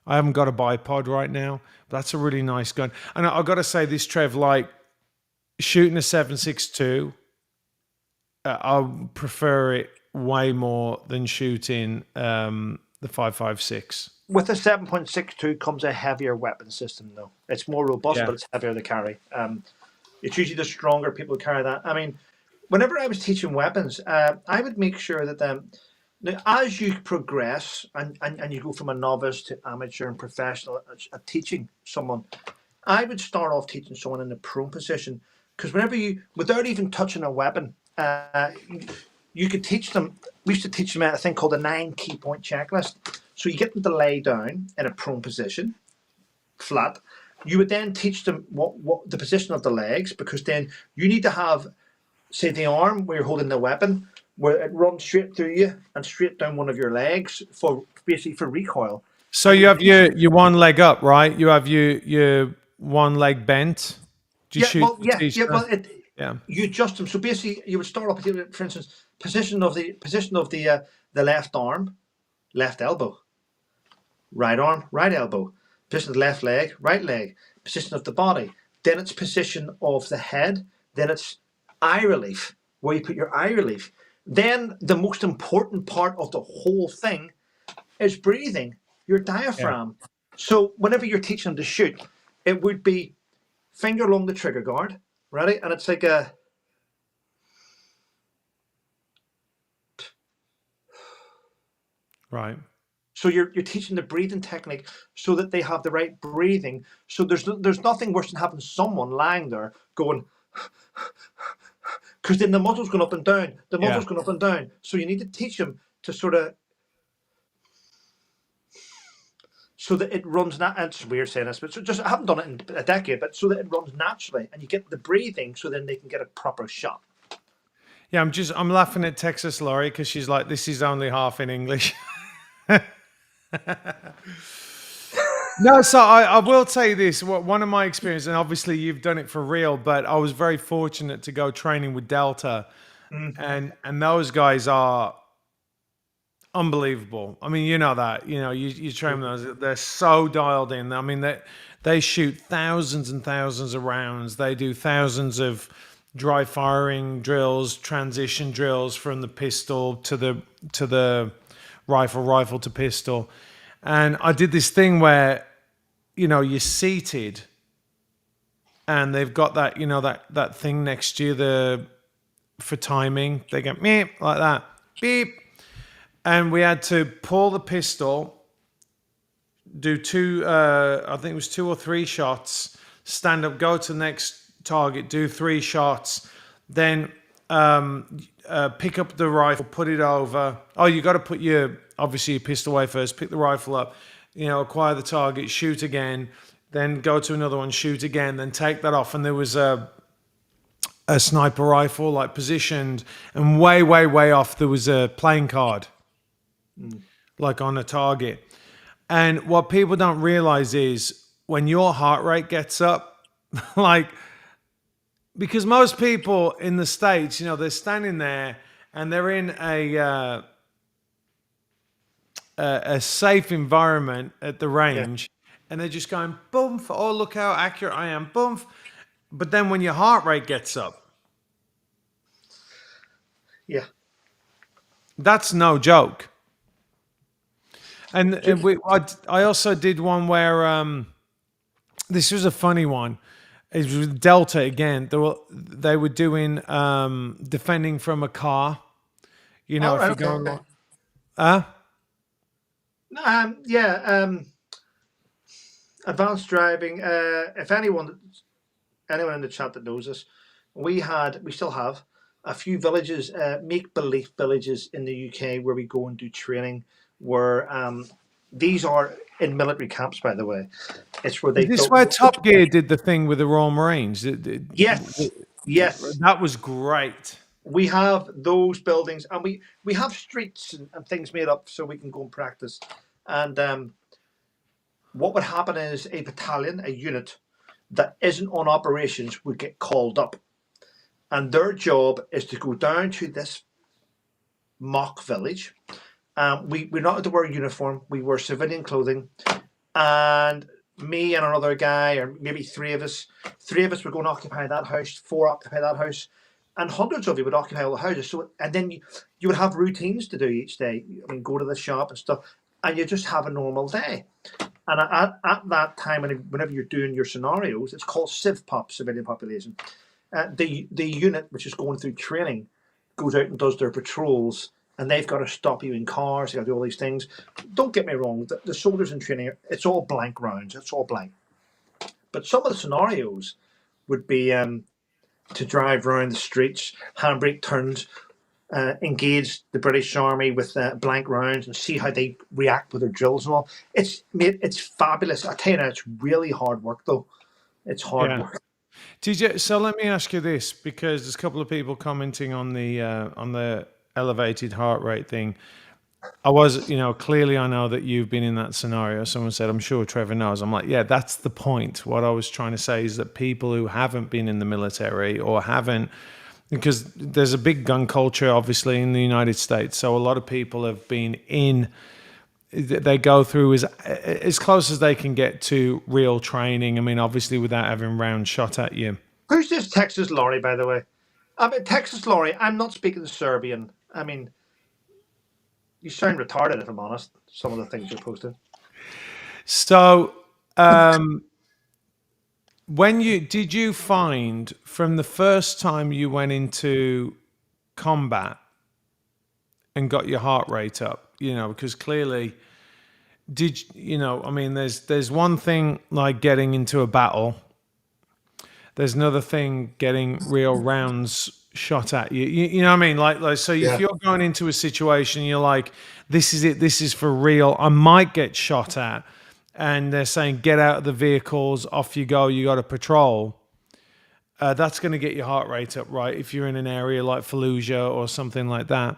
haven't got a bipod right now. But that's a really nice gun. And I got to say this, Trev. Like shooting a 7.62, I prefer it way more than shooting the 5.56. With a 7.62 comes a heavier weapon system, though. It's more robust, Yeah. but it's heavier to carry. It's usually the stronger people carry that. I mean, whenever I was teaching weapons, I would make sure that now, as you progress and you go from a novice to amateur and professional at teaching someone, I would start off teaching someone in the prone position, because whenever you, without even touching a weapon, you could teach them. We used to teach them a thing called a 9 key point checklist. So you get them to lay down in a prone position, flat. You would then teach them what the position of the legs, because then you need to have, say, the arm where you're holding the weapon, where it runs straight through you and straight down one of your legs for basically for recoil. So you have your one leg up, right? You have your one leg bent. Do you Yeah, shoot well, to teach well, that? Yeah. you adjust them. So basically, you would start off with, for instance, position of the left arm, left elbow, right arm, right elbow, position of the left leg, right leg, position of the body. Then it's position of the head. Then it's eye relief, where you put your eye relief. Then the most important part of the whole thing is breathing, your Yeah. diaphragm. So whenever you're teaching them to shoot, it would be finger along the trigger guard, ready? And it's like a, Right. so you're teaching the breathing technique so that they have the right breathing. So there's nothing worse than having someone lying there going, because then the muscles going up and down, the Yeah. muscles going up and down. So you need to teach them to sort of, so that it runs. It's weird saying this, but so just I haven't done it in a decade, but so that it runs naturally, and you get the breathing, so then they can get a proper shot. Yeah. I'm laughing at Texas Laurie because she's like, this is only half in English. No, so I will tell you this. One of my experiences, and obviously you've done it for real, but I was very fortunate to go training with Delta, and those guys are unbelievable. I mean, you know that. You train with those. They're so dialed in. I mean, they shoot thousands and thousands of rounds. They do thousands of dry firing drills, transition drills from the pistol to the rifle to pistol. And I did this thing where, you're seated and they've got that, that thing next to you, for timing. They go, meep, like that, beep. And we had to pull the pistol, do two, I think it was 2 or 3 shots, stand up, go to the next target, do 3 shots, then pick up the rifle, put it over. Oh, you got to put obviously your pistol away first, pick the rifle up, acquire the target, shoot again, then go to another one, shoot again, then take that off. And there was a sniper rifle like positioned, and way, way, way off there was a playing card, like on a target. And what people don't realize is when your heart rate gets up, like, because most people in the States, they're standing there and they're in a safe environment at the range, and they're just going, bump, oh, look how accurate I am, bump. But then when your heart rate gets up, Yeah. that's no joke. And I also did one where this was a funny one. It was with Delta again. They were doing defending from a car. If you're going Okay. on, Advanced driving. If anyone in the chat that knows us, we still have a few villages, make believe villages in the UK where we go and do training. Where these are in military camps, by the way. It's where they. is this where Top Gear did the thing with the Royal Marines? Yes. That was great. We have those buildings, and we have streets and things made up so we can go and practice. And what would happen is a battalion, a unit that isn't on operations would get called up, and their job is to go down to this mock village. We're not to wear uniform. We wear civilian clothing, and me and another guy, or maybe three of us would go and occupy that house. 4 occupy that house, and hundreds of you would occupy all the houses. So, and then you would have routines to do each day. I mean, go to the shop and stuff, and you just have a normal day. And at that time, whenever you're doing your scenarios, it's called CivPop, civilian population. The unit which is going through training goes out and does their patrols, and they've got to stop you in cars. They got to do all these things. Don't get me wrong. The soldiers in training, it's all blank rounds. It's all blank. But some of the scenarios would be to drive around the streets, handbrake turns, engage the British Army with blank rounds and see how they react with their drills and all. It's fabulous. I tell you now, it's really hard work though. It's hard work. TJ, so let me ask you this, because there's a couple of people commenting on the elevated heart rate thing. Clearly I know that you've been in that scenario. Someone said, I'm sure Trevor knows. I'm like, yeah, that's the point. What I was trying to say is that people who haven't been in the military or haven't, because there's a big gun culture, obviously, in the United States. So a lot of people have been they go through as close as they can get to real training. I mean, obviously, without having rounds shot at you. Who's this Texas Laurie, by the way? I mean, Texas Laurie, I'm not speaking Serbian. I mean, you sound retarded, if I'm honest, some of the things you're posting. So, did you find from the first time you went into combat and got your heart rate up, because clearly I mean, there's one thing like getting into a battle. There's another thing getting real rounds shot at you. You know what I mean? Like so if you're going into a situation, you're like, this is it, this is for real. I might get shot at. And they're saying, get out of the vehicles, off you go, you got to patrol. That's going to get your heart rate up, right? If you're in an area like Fallujah or something like that.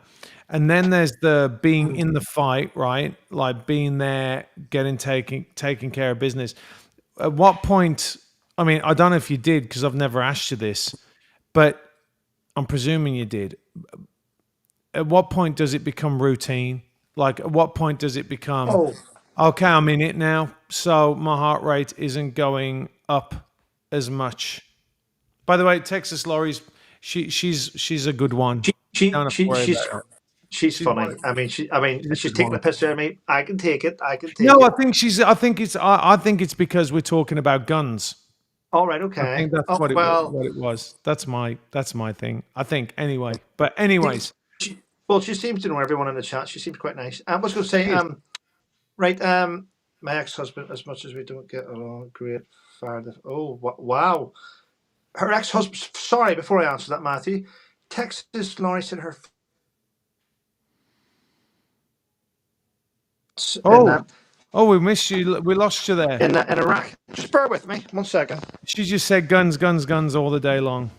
And then there's the being in the fight, right? Like being there, taking care of business. At what point, I mean, I don't know if you did, because I've never asked you this, but I'm presuming you did. At what point does it become routine? Like, at what point does it become, okay, I'm in it now, so my heart rate isn't going up as much? By the way, Texas Laurie's, she's a good one. She's funny. I mean, she's taking the piss out of me. I can take it. I think it's because we're talking about guns. All right, okay. I think that's what it was. That's my thing, I think, anyway. But anyways. She seems to know everyone in the chat. She seems quite nice. I was going to say, my ex-husband, as much as we don't get along, great fired. Oh, wow. Her ex-husband. Sorry, before I answer that, Matthew. Texas Laurie said her. Oh, we missed you. We lost you there. In Iraq. Just bear with me 1 second. She just said guns, guns, guns all the day long.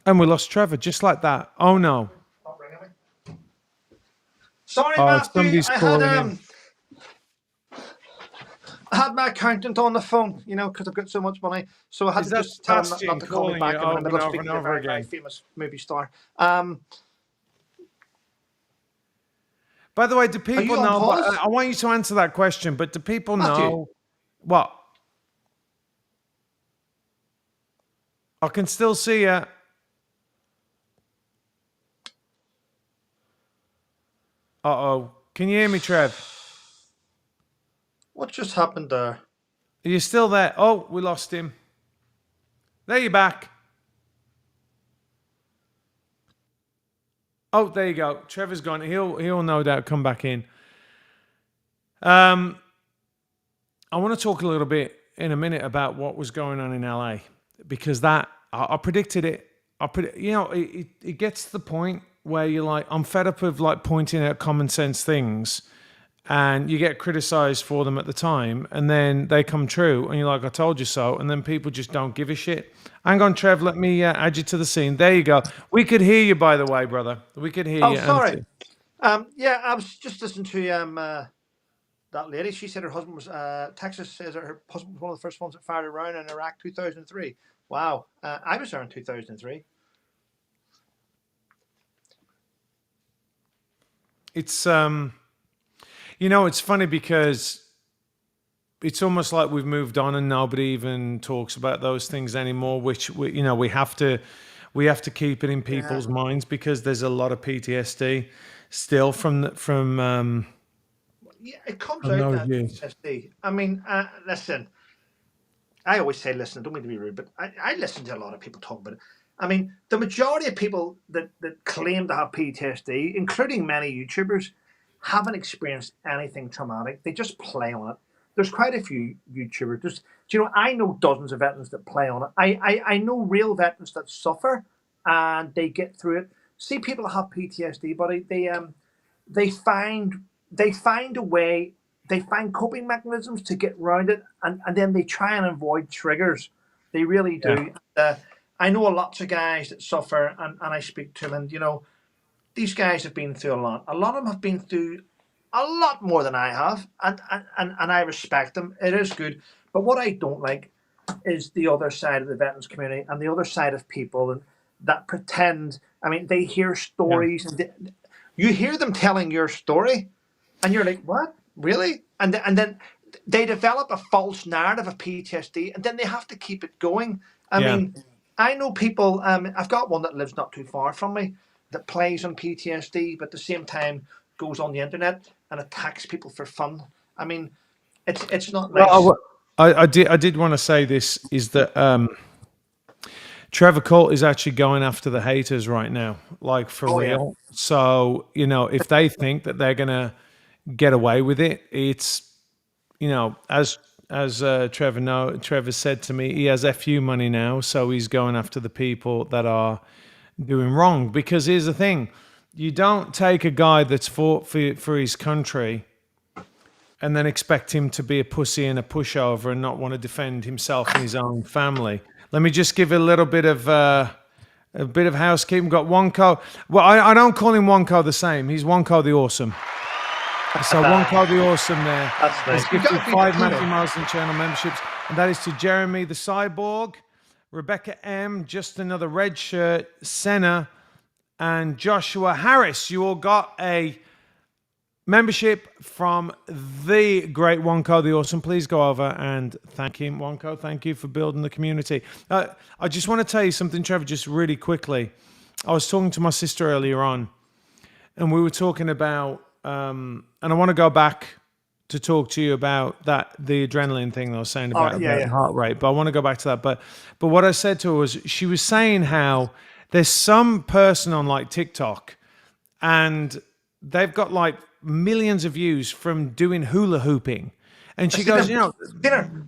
And we lost Trevor just like that. Oh no. Sorry, Oh, Matthew. somebody's calling him. I had my accountant on the phone, because I've got so much money. So I had to just tell him not to call me back in the middle of speaking to a very, very famous movie star. By the way, do people know? I want you to answer that question, but do people know what? I can still see you. Uh-oh. Can you hear me, Trev? What just happened there? Are you still there? Oh, we lost him. There you're back. Oh, there you go. Trevor's gone. He'll no doubt come back in. I want to talk a little bit in a minute about what was going on in LA, because I predicted it. It gets to the point where you're like, I'm fed up of like pointing out common sense things, and you get criticized for them at the time, and then they come true, and you're like, I told you so, and then people just don't give a shit. Hang on, Trev, let me add you to the scene. There you go. We could hear you, by the way, brother. We could hear you. Oh, sorry. Yeah, I was just listening to that lady. She said her husband was, Texas says that her husband was one of the first ones that fired around in Iraq 2003. Wow. I was there in 2003. It's, it's funny because it's almost like we've moved on and nobody even talks about those things anymore, which we have to keep it in people's minds, because there's a lot of PTSD still from it comes out PTSD. I mean, listen, I always say listen, I don't mean to be rude, but I listen to a lot of people talk about it. I mean, the majority of people that claim to have PTSD, including many YouTubers, haven't experienced anything traumatic. They just play on it. There's quite a few YouTubers. I know dozens of veterans that play on it. I know real veterans that suffer and they get through it. See, people that have PTSD, buddy, they find a way. They find coping mechanisms to get around it, and then they try and avoid triggers. They really do. Yeah. I know lots of guys that suffer, and I speak to them, and these guys have been through a lot. A lot of them have been through a lot more than I have, and I respect them. It is good. But what I don't like is the other side of the veterans community and the other side of people that pretend. I mean, they hear stories, and you hear them telling your story, and you're like, what? Really? And then they develop a false narrative of PTSD, and then they have to keep it going. I mean, I know people. I've got one that lives not too far from me that plays on PTSD, but at the same time goes on the internet and attacks people for fun. I mean, it's not nice. Well, I did want to say this is that Trevor Coult is actually going after the haters right now, like for real. Yeah. So if they think that they're gonna get away with it, it's as Trevor said to me, he has FU money now, so he's going after the people that are doing wrong. Because here's the thing, you don't take a guy that's fought for his country and then expect him to be a pussy and a pushover and not want to defend himself and his own family. Let me just give a little bit of housekeeping. We've got Wonko. Well, I don't call him Wonko the same. He's Wonko the Awesome. So Wonko the Awesome there. That's nice. He's gifted 5 Matthew Marsden channel memberships, and that is to Jeremy the Cyborg, Rebecca M, Just Another Red Shirt, Senna, and Joshua Harris. You all got a membership from the great Wonko the Awesome. Please go over and thank him. Wonko, thank you for building the community. I just want to tell you something, Trevor, just really quickly. I was talking to my sister earlier on, and we were talking about, and I want to go back to talk to you about the adrenaline thing that I was saying about heart rate, but I want to go back to that. But what I said to her was, she was saying how there's some person on like TikTok, and they've got like millions of views from doing hula hooping, And she Seen goes, her.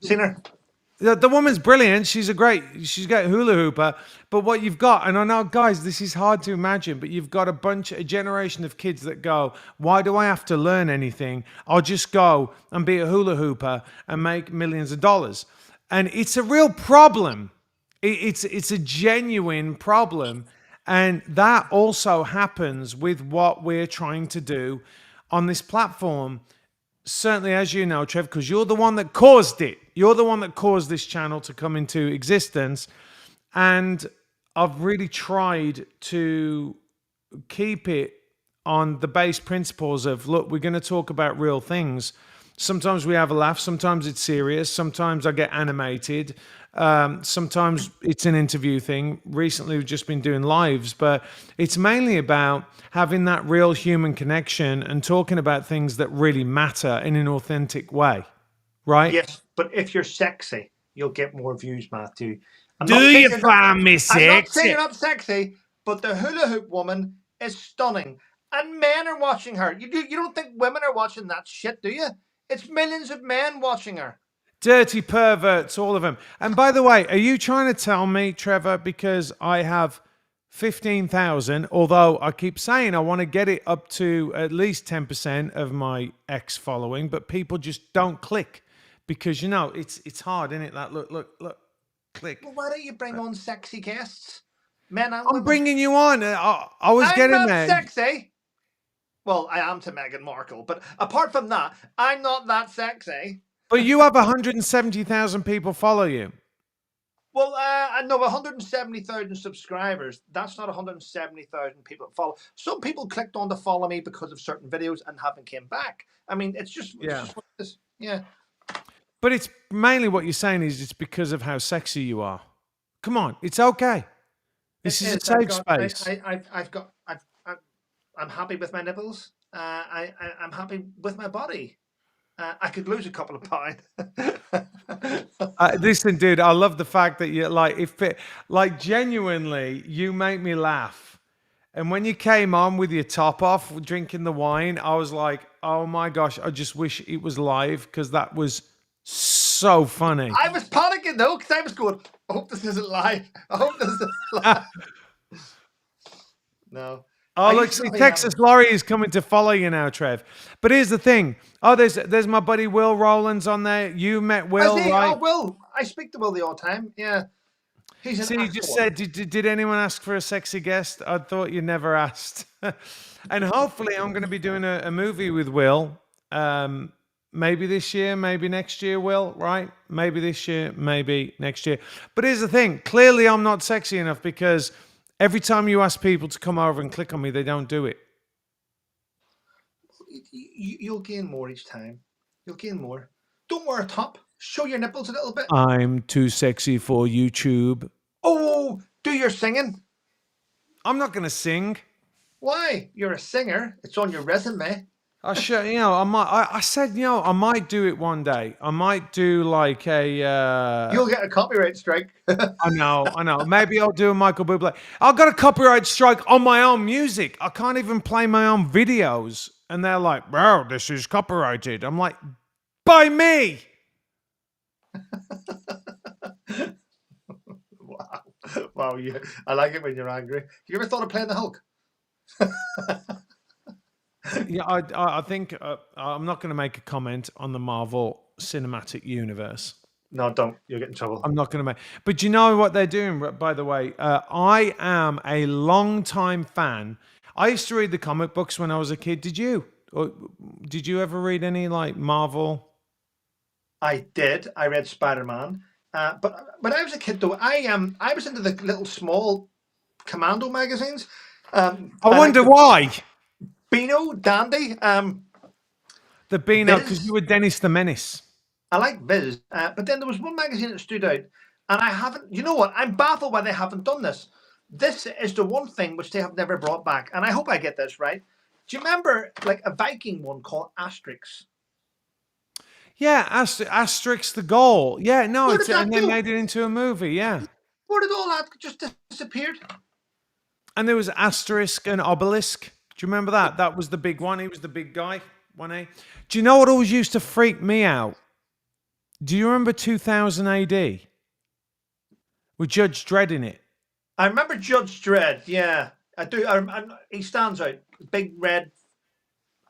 Seen her. the woman's brilliant. She's a great hula hooper. But what you've got, and I know, guys, this is hard to imagine, but you've got a generation of kids that go, why do I have to learn anything? I'll just go and be a hula hooper and make millions of dollars. And it's a real problem. It's a genuine problem. And that also happens with what we're trying to do on this platform. Certainly, as you know, Trev, because you're the one that caused it. You're the one that caused this channel to come into existence. And I've really tried to keep it on the base principles of, look, we're going to talk about real things. Sometimes we have a laugh. Sometimes it's serious. Sometimes I get animated. Sometimes it's an interview thing. Recently, we've just been doing lives, but it's mainly about having that real human connection and talking about things that really matter in an authentic way, right? Yes, but if you're sexy, you'll get more views, Matthew. Do you find me I'm not saying sexy? you're not sexy, but the hula hoop woman is stunning, and men are watching her. You don't think women are watching that shit, do you? It's millions of men watching her. Dirty perverts, all of them. And by the way, are you trying to tell me, Trevor, because I have 15,000, although I keep saying I want to get it up to at least 10% of my ex following, but people just don't click because, you know, it's hard, isn't it? That look, click. Well, why don't you bring on sexy guests? Men and I'm women. bringing you on. I was I'm getting not there. sexy. Well, I am to Meghan Markle, but apart from that, I'm not that sexy. But you have 170,000 people follow you. Well, I know 170,000 subscribers. That's not 170,000 people that follow. Some people clicked on to follow me because of certain videos and haven't came back. I mean, it's just what it is. Yeah. But it's mainly what you're saying is it's because of how sexy you are. Come on, it's okay. This is a safe space. I'm happy with my nipples. I'm happy with my body. I could lose a couple of pounds. Listen, dude, I love the fact that you're like genuinely, you make me laugh. And when you came on with your top off, drinking the wine, I was like, oh my gosh, I just wish it was live because that was so funny. I was panicking though, because I was going, I hope this isn't live. I hope this isn't live. No. Oh, look, see, Texas Laurie is coming to follow you now, Trev. But here's the thing. Oh, there's my buddy Will Rowlands on there. You met Will, right? Oh, Will. I speak to Will the odd time. Yeah. He's an See, you just said, did anyone ask for a sexy guest? I thought you never asked. And hopefully I'm going to be doing a movie with Will. Maybe this year, maybe next year, Will, right? Maybe this year, maybe next year. But here's the thing. Clearly I'm not sexy enough because every time you ask people to come over and click on me, they don't do it. You'll gain more each time. You'll gain more. Don't wear a top. Show your nipples a little bit. I'm too sexy for YouTube. Oh, do your singing. I'm not going to sing. Why? You're a singer. It's on your resume. I should, you know, I said, you know, I might do it one day. I might do like a... You'll get a copyright strike. I know. Maybe I'll do a Michael Bublé. I've got a copyright strike on my own music. I can't even play my own videos. And they're like, bro, this is copyrighted. I'm like, by me. Wow. I like it when you're angry. You ever thought of playing the Hulk? Yeah, I think I'm not going to make a comment on the Marvel Cinematic Universe. No, don't. You'll get in trouble. I'm not going to make. But you know what they're doing, by the way? I am a long-time fan. I used to read the comic books when I was a kid. Did you? Or did you ever read any like Marvel? I did. I read Spider-Man. But when I was a kid, though, I was into the little small Commando magazines. I wonder why. Beano, Dandy. The Beano, because you were Dennis the Menace. I like Viz. But then there was one magazine that stood out. And I haven't... You know what? I'm baffled why they haven't done this. This is the one thing which they have never brought back. And I hope I get this right. Do you remember like a Viking one called Asterix? Yeah, Asterix the Goal. Yeah, no, and they do? made it into a movie, yeah. Where did all that just disappeared? And there was Asterisk and Obelisk. Do you remember that? That was the big one. He was the big guy, 1A. Do you know what always used to freak me out? Do you remember 2000 AD with Judge Dredd in it? I remember Judge Dredd. Yeah, I do. He stands out. Big red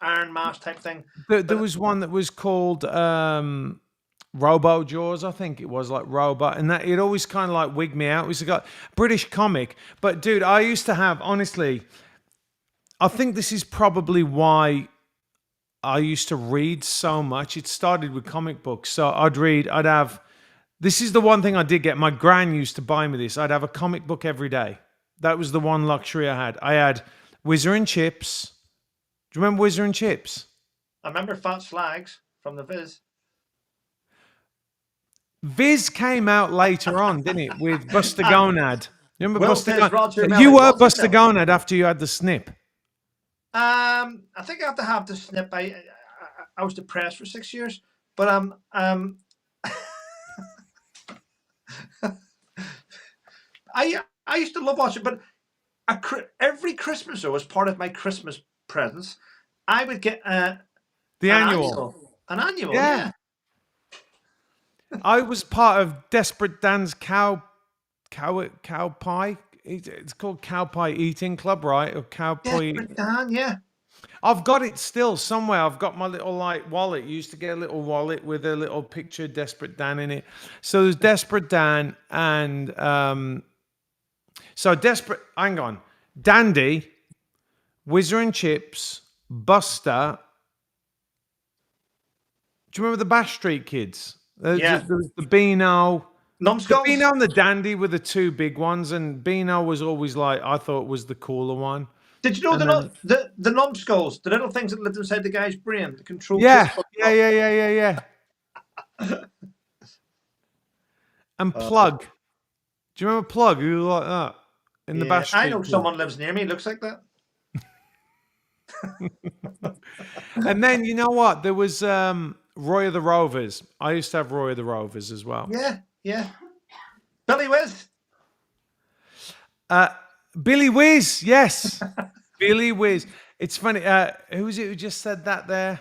iron mask type thing. There But was one that was called Robo Jaws, I think it was, like Robot, and that it always kind of like wigged me out. It was a British comic, but dude, I used to have, honestly, I think this is probably why I used to read so much. It started with comic books, so I'd have. This is the one thing I did get. My gran used to buy me this. I'd have a comic book every day. That was the one luxury I had. I had Whizzer and Chips. Do you remember Whizzer and Chips? I remember Fat Slags from the Viz. Viz came out later on, didn't it? With Buster And Gonad. You remember Will Buster says Roger Gonad? Melly. You were Was it Buster Melly? Gonad after you had the snip. I think I have to have the snip. I was depressed for 6 years, but I used to love watching. But every Christmas, though, as part of my Christmas presents, I would get The annual. An annual, Yeah. yeah. I was part of Desperate Dan's cow pie. It's called Cow Pie Eating Club, right? Or Cow Pie. Desperate Dan, yeah. I've got it still somewhere. I've got my little like wallet. You used to get a little wallet with a little picture of Desperate Dan in it. So there's Desperate Dan and so Desperate. Hang on, Dandy, Whizzer and Chips, Buster. Do you remember the Bash Street Kids? Yeah. There was the Beano. The Numbskulls. Beano and the Dandy were the two big ones, and Beano was always like, I thought was the cooler one. Did you know And the numbskulls, the little things that lived inside the guy's brain, the control yeah, crystal? yeah. And Plug. Do you remember Plug? Who was like that in the Bash Street? I know Kids? someone lives near me. Looks like that. And then you know what? There was Roy of the Rovers. I used to have Roy of the Rovers as well. Yeah. Billy Whiz. Billy Whiz, yes. Billy Whiz. It's funny. Who was it who just said that there?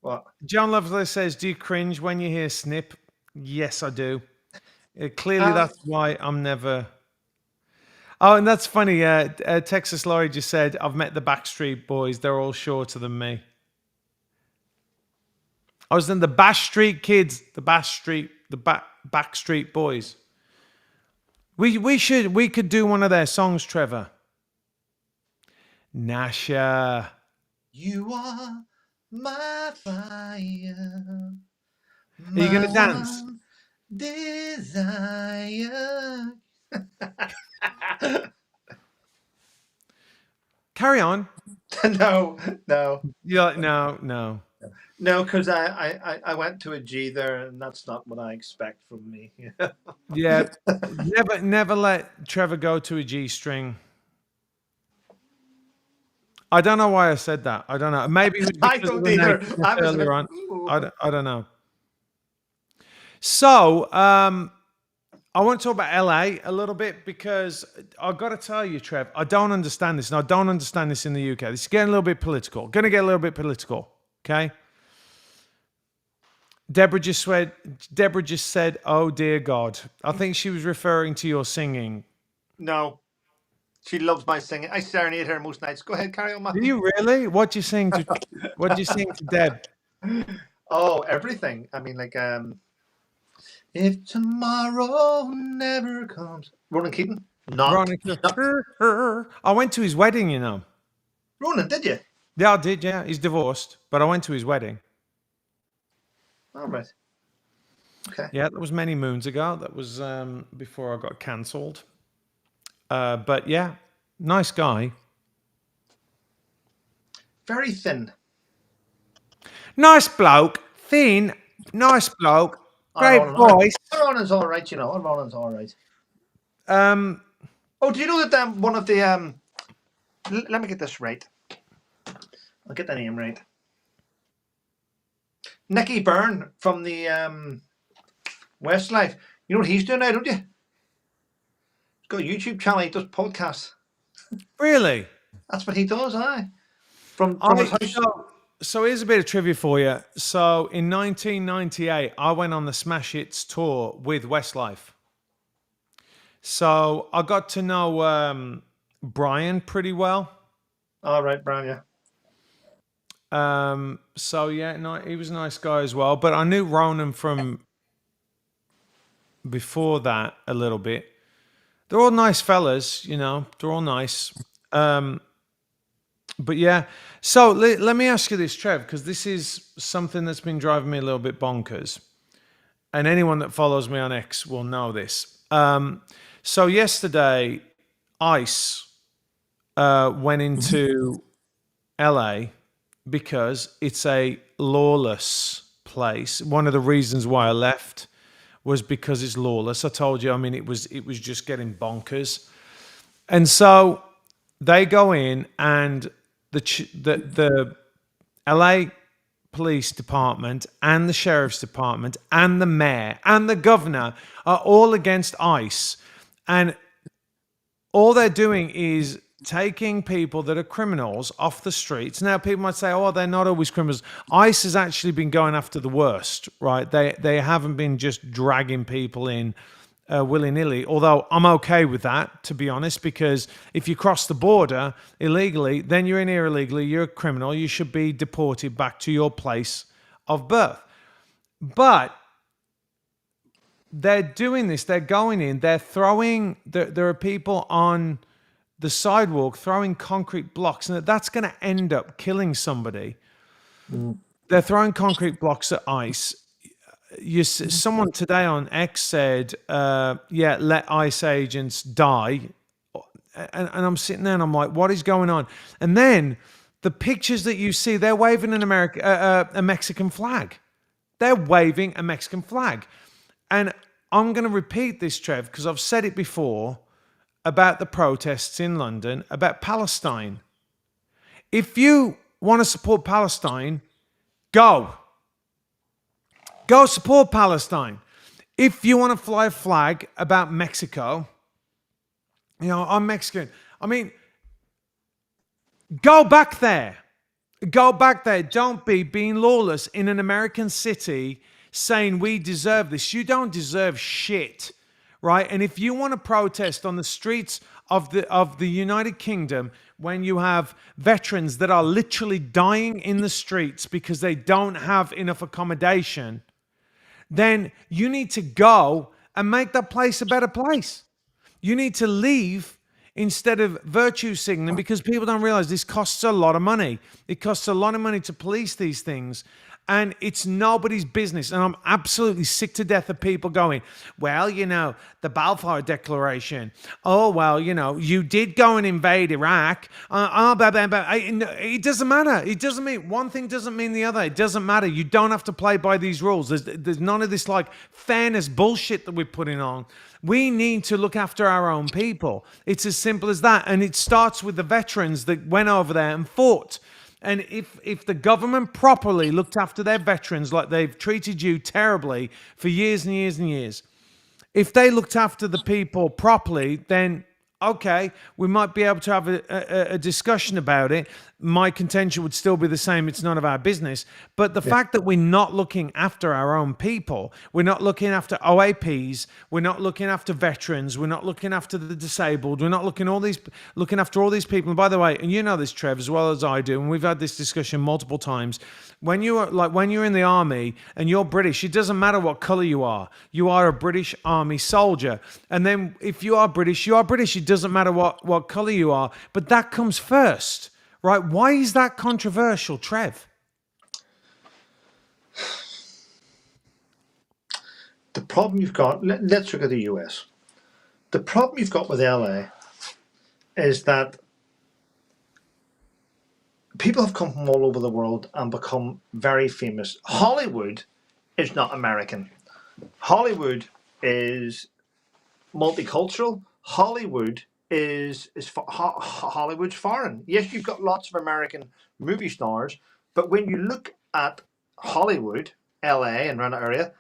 What? John Lovelace says, do you cringe when you hear Snip? Yes, I do. Clearly, that's why I'm never... Oh, and that's funny. Texas Laurie just said, I've met the Backstreet Boys. They're all shorter than me. I was in the Bash Street Kids, the Backstreet Boys. We could do one of their songs, Trevor. Nasha. You are my fire. Are you going to dance? Desire. Carry on. No. You're like, no. No, because I went to a G there, and that's not what I expect from me. Yeah. Never let Trevor go to a G string. I don't know why I said that. I don't know. Maybe it was I because of don't the either. nakedness I was earlier like, on. I don't know. So, I want to talk about LA a little bit because I've got to tell you, Trev, I don't understand this. And I don't understand this in the UK. This is getting a little bit political. Going to get a little bit political. Okay. Deborah just said, oh, dear God. I think she was referring to your singing. No. She loves my singing. I serenade her most nights. Go ahead, carry on, Matthew. Do you really? What do you sing to Deb? Oh, everything. I mean, like, if tomorrow never comes. Ronan Keating? Veronica. I went to his wedding, you know. Ronan, did you? Yeah, I did, yeah. He's divorced, but I went to his wedding. All right. Okay. Yeah, that was many moons ago. That was before I got cancelled. But yeah, nice guy. Very thin. Nice bloke. Thin. Nice bloke. Great voice. Ronan's all right, you know. Ronan's all right. Oh, do you know that one of the let me get this right. I'll get the name right. Nicky Byrne from the Westlife. You know what he's doing now, don't you? He's got a YouTube channel. He does podcasts. Really? That's what he does, aye. From his house. So here's a bit of trivia for you. So in 1998, I went on the Smash Hits tour with Westlife. So I got to know Brian pretty well. All right, Brian. Yeah. So yeah, no, he was a nice guy as well. But I knew Ronan from before that a little bit. They're all nice fellas, you know. They're all nice. But yeah, so let me ask you this, Trev, because this is something that's been driving me a little bit bonkers. And anyone that follows me on X will know this. So yesterday, ICE went into LA because it's a lawless place. One of the reasons why I left was because it's lawless. I told you, I mean, it was just getting bonkers. And so they go in, and the LA police department and the sheriff's department and the mayor and the governor are all against ICE, and all they're doing is taking people that are criminals off the streets. Now, people might say, "Oh, they're not always criminals." ICE has actually been going after the worst, right? They haven't been just dragging people in willy-nilly. Although I'm okay with that, to be honest, because if you cross the border illegally, then you're in here illegally. You're a criminal. You should be deported back to your place of birth. But they're doing this. They're going in. They're throwing. There are people on the sidewalk throwing concrete blocks, and that's going to end up killing somebody. They're throwing concrete blocks at ICE. Someone today on X said, yeah, let ICE agents die. And I'm sitting there and I'm like, what is going on? And then the pictures that you see, they're waving a Mexican flag. They're waving a Mexican flag. And I'm going to repeat this, Trev, because I've said it before about the protests in London, about Palestine. If you want to support Palestine, go. Go support Palestine. If you want to fly a flag about Mexico, you know, I'm Mexican. I mean, go back there. Go back there. Don't be being lawless in an American city saying we deserve this. You don't deserve shit, right? And if you want to protest on the streets of the United Kingdom when you have veterans that are literally dying in the streets because they don't have enough accommodation, then you need to go and make that place a better place. You need to leave instead of virtue signaling, because people don't realize this costs a lot of money. It costs a lot of money to police these things. And it's nobody's business. And I'm absolutely sick to death of people going, well, you know, the Balfour Declaration. Oh, well, you know, you did go and invade Iraq. It doesn't matter. It doesn't mean one thing doesn't mean the other. It doesn't matter. You don't have to play by these rules. There's none of this like fairness bullshit that we're putting on. We need to look after our own people. It's as simple as that. And it starts with the veterans that went over there and fought. And if the government properly looked after their veterans like they've treated you terribly for years and years and years, if they looked after the people properly, then okay, we might be able to have a discussion about it. My contention would still be the same. It's none of our business. But the fact that we're not looking after our own people, we're not looking after OAPs, we're not looking after veterans, we're not looking after the disabled, we're not looking after all these people. And by the way, and you know this, Trev, as well as I do, and we've had this discussion multiple times. When you're in the army and you're British, it doesn't matter what color you are. You are a British Army soldier. And then if you are British, you are British. It doesn't matter what color you are. But that comes first, right? Why is that controversial, Trev? The problem you've got, let's look at the US. The problem you've got with LA is that people have come from all over the world and become very famous. Hollywood is not American. Hollywood is multicultural. Hollywood's foreign. Yes, you've got lots of American movie stars, but when you look at Hollywood, LA and around that area,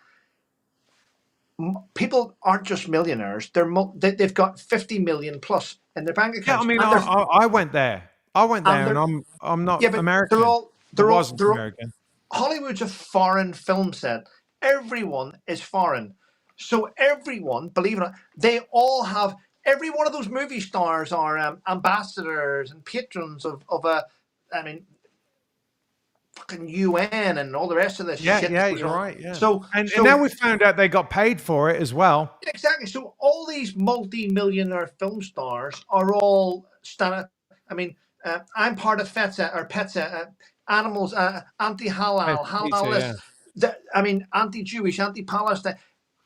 people aren't just millionaires. They've got 50 million plus in their bank Yeah, accounts. I mean, I went there. I went there, and I'm not Yeah, but American. They're all wasn't they're all, American. Hollywood's a foreign film set. Everyone is foreign. So everyone, believe it or not, they all have, every one of those movie stars are ambassadors and patrons of a, I mean, fucking UN and all the rest of this Yeah, shit yeah, that goes you're on. right. Yeah, So, and so now we found out they got paid for it as well. exactly. So all these multi-millionaire film stars are all standing. I mean, I'm part of FETSA or PETSA, animals, anti-halal, Peter, halal yeah. this. I mean, anti-Jewish, anti-Palestine.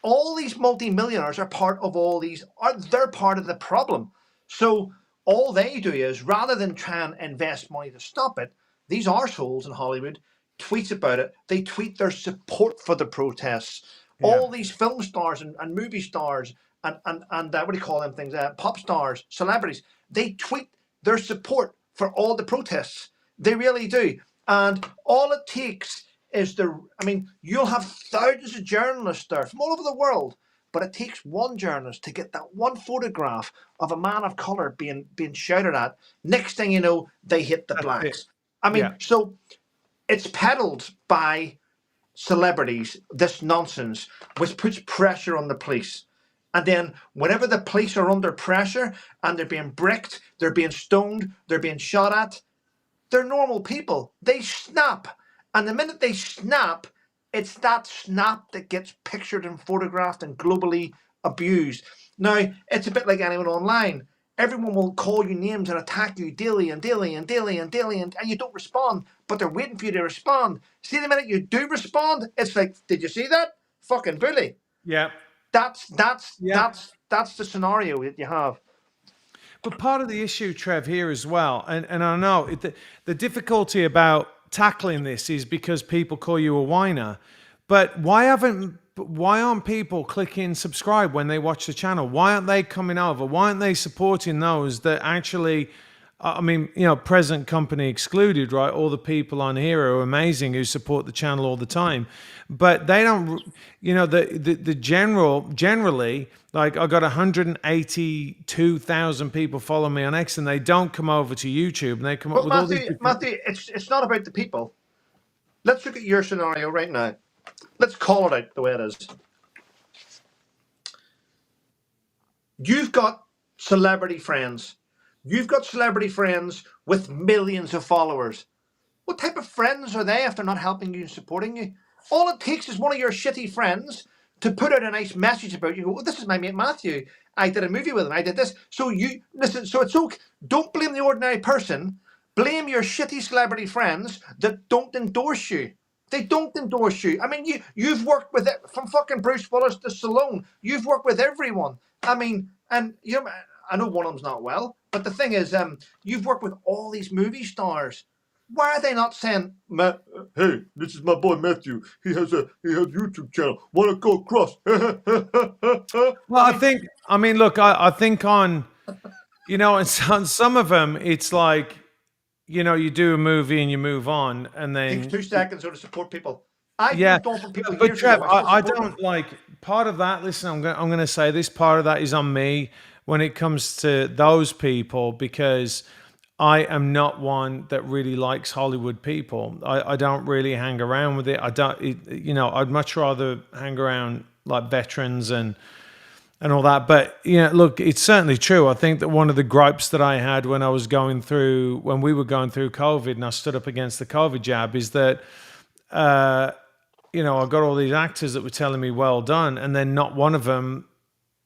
All these multi-millionaires are part of all these. They're part of the problem. So all they do is, rather than try and invest money to stop it, these arseholes in Hollywood tweet about it. They tweet their support for the protests. Yeah. All these film stars and movie stars and what do you call them things? Pop stars, celebrities. They tweet their support for all the protests. They really do. And all it takes is I mean, you'll have thousands of journalists there from all over the world, but it takes one journalist to get that one photograph of a man of color being shouted at. Next thing you know, they hit the That's it. blacks. I mean, Yeah. so it's peddled by celebrities, this nonsense, which puts pressure on the police. And then, whenever the police are under pressure and they're being bricked, they're being stoned, they're being shot at, they're normal people. They snap. And the minute they snap, it's that snap that gets pictured and photographed and globally abused. Now, it's a bit like anyone online. Everyone will call you names and attack you daily and daily and daily and daily, and you don't respond, but they're waiting for you to respond. See, the minute you do respond, it's like, did you see that? Fucking bully. Yeah. That's Yeah. the scenario that you have. But part of the issue, Trev, here as well, and I know the difficulty about tackling this is because people call you a whiner. But why aren't people clicking subscribe when they watch the channel? Why aren't they coming over? Why aren't they supporting those that actually, I mean, you know, present company excluded, right? All the people on here are amazing who support the channel all the time, but they don't, you know, the generally, like I got 182,000 people follow me on X and they don't come over to YouTube and they come up But with all these Matthew, it's not about the people. Let's look at your scenario right now. Let's call it out the way it is. You've got celebrity friends. You've got celebrity friends with millions of followers. What type of friends are they if they're not helping you and supporting you? All it takes is one of your shitty friends to put out a nice message about you. Go, oh, this is my mate Matthew. I did a movie with him. I did this. So you listen. So it's okay. Don't blame the ordinary person. Blame your shitty celebrity friends that don't endorse you. They don't endorse you. I mean, you've worked with it from fucking Bruce Willis to Stallone. You've worked with everyone. I mean, and you know, I know one of them's not well, but the thing is, you've worked with all these movie stars. Why are they not saying, hey, this is my boy Matthew. He has a YouTube channel. Want to go across? Well, I mean, look, I think on, you know, on some of them, it's like, you know, you do a movie and you move on, and Takes then 2 seconds to support people. I've yeah. moved on from people But years Trev, ago. I still I support them. don't like part of that. Listen, I'm gonna say this. Part of that is on me when it comes to those people because I am not one that really likes Hollywood people. I don't really hang around with it. You know, I'd much rather hang around like veterans and all that. But you know, look, it's certainly true. I think that one of the gripes that I had when we were going through COVID and I stood up against the COVID jab is that, you know, I got all these actors that were telling me well done, and then not one of them,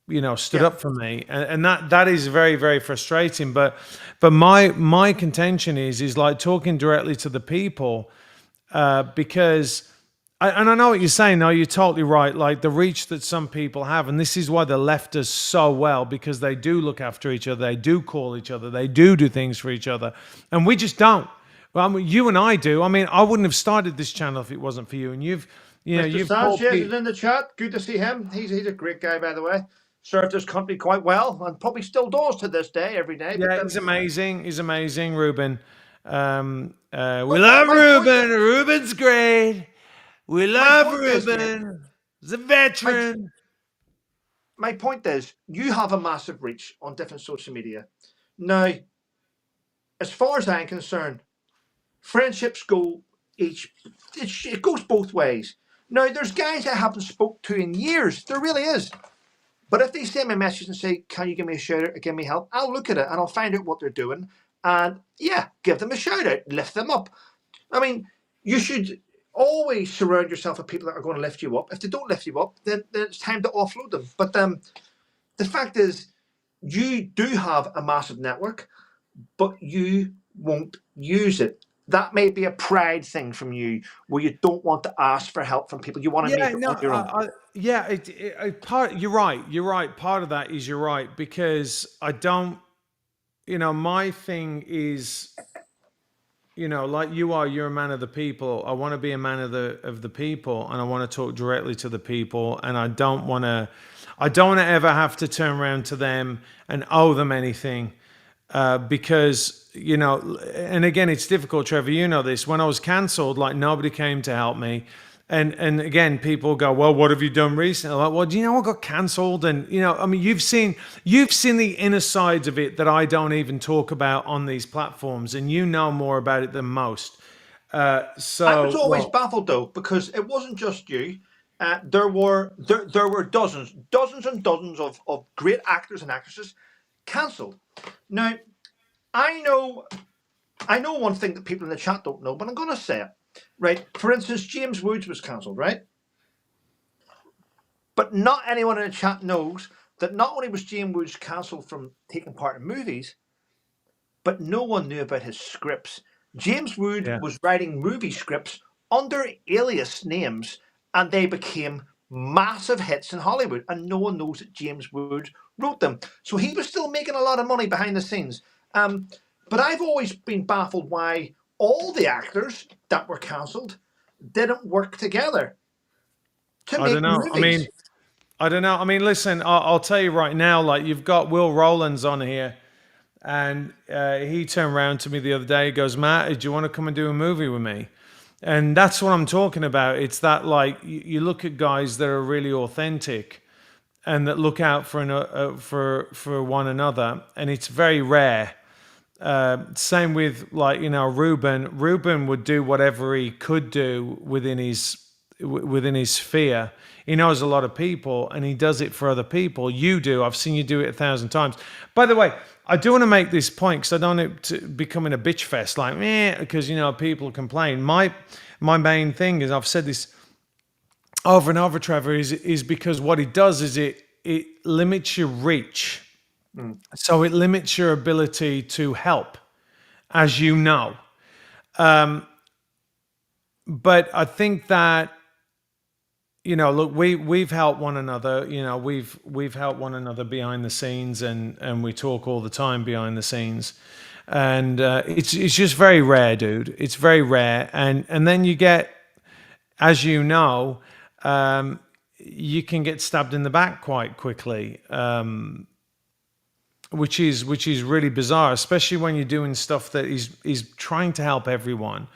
you know, stood up for me, and that is very, very frustrating. But my contention is like talking directly to the people, because. And I know what you're saying. No, you're totally right. Like the reach that some people have, and this is why the left does so well because they do look after each other, they do call each other, they do things for each other, and we just don't. Well, I mean, you and I do. I mean, I wouldn't have started this channel if it wasn't for you. And you've Mr. Sanchez is in the chat. Good to see him. He's a great guy, by the way. Served his country quite well, and probably still does to this day, every day. Yeah, he's amazing. He's amazing, Ruben. We love Ruben. Ruben's great. We love Ruben. He's a veteran. My point is, you have a massive reach on different social media. Now, as far as I'm concerned, friendships go it goes both ways. Now, there's guys I haven't spoke to in years. There really is. But if they send me a message and say, "Can you give me a shout out or give me help?" I'll look at it and I'll find out what they're doing. And yeah, give them a shout out, lift them up. I mean, you should always surround yourself with people that are going to lift you up. If they don't lift you up, then it's time to offload them. But the fact is, you do have a massive network, but you won't use it. That may be a pride thing from you, where you don't want to ask for help from people. You want to Yeah, make it no, on your own. yeah, part. You're right. You're right. Part of that is you're right because I don't. My thing is, like you are. You're a man of the people. I want to be a man of the people, and I want to talk directly to the people, and I don't want to. I don't want to ever have to turn around to them and owe them anything. Because and again, it's difficult, Trevor. You know this. When I was cancelled, like nobody came to help me, and again, people go, "Well, what have you done recently?" I'm like, well, do you know I got cancelled? And I mean, you've seen the inner sides of it that I don't even talk about on these platforms, and you know more about it than most. I was always baffled though, because it wasn't just you. There were dozens and dozens of great actors and actresses cancelled. Now, I know one thing that people in the chat don't know, but I'm going to say it. Right? For instance, James Woods was cancelled, right? But not anyone in the chat knows that not only was James Woods cancelled from taking part in movies, but no one knew about his scripts. James Wood was writing movie scripts under alias names, and they became massive hits in Hollywood, and no one knows that James Wood wrote them. So he was still making a lot of money behind the scenes. But I've always been baffled why all the actors that were cancelled didn't work together to I make don't know. movies. I don't know. I mean, listen, I'll tell you right now. Like you've got Will Rowlands on here. And he turned around to me the other day. He goes, "Matt, do you want to come and do a movie with me?" And that's what I'm talking about. It's that like you look at guys that are really authentic and that look out for one another, and it's very rare. Same with like Ruben. Ruben would do whatever he could do within his sphere. He knows a lot of people and he does it for other people. You do. I've seen you do it 1,000 times. By the way, I do want to make this point because I don't want it to become in a bitch fest like meh, because people complain. My main thing is, I've said this over and over, Trevor, is because what it does is it limits your reach. So it limits your ability to help, as you know. But I think that look, we've helped one another. We've helped one another behind the scenes, and we talk all the time behind the scenes, and it's just very rare, dude. It's very rare, and then you get, as you know, you can get stabbed in the back quite quickly, which is really bizarre, especially when you're doing stuff that is trying to help everyone.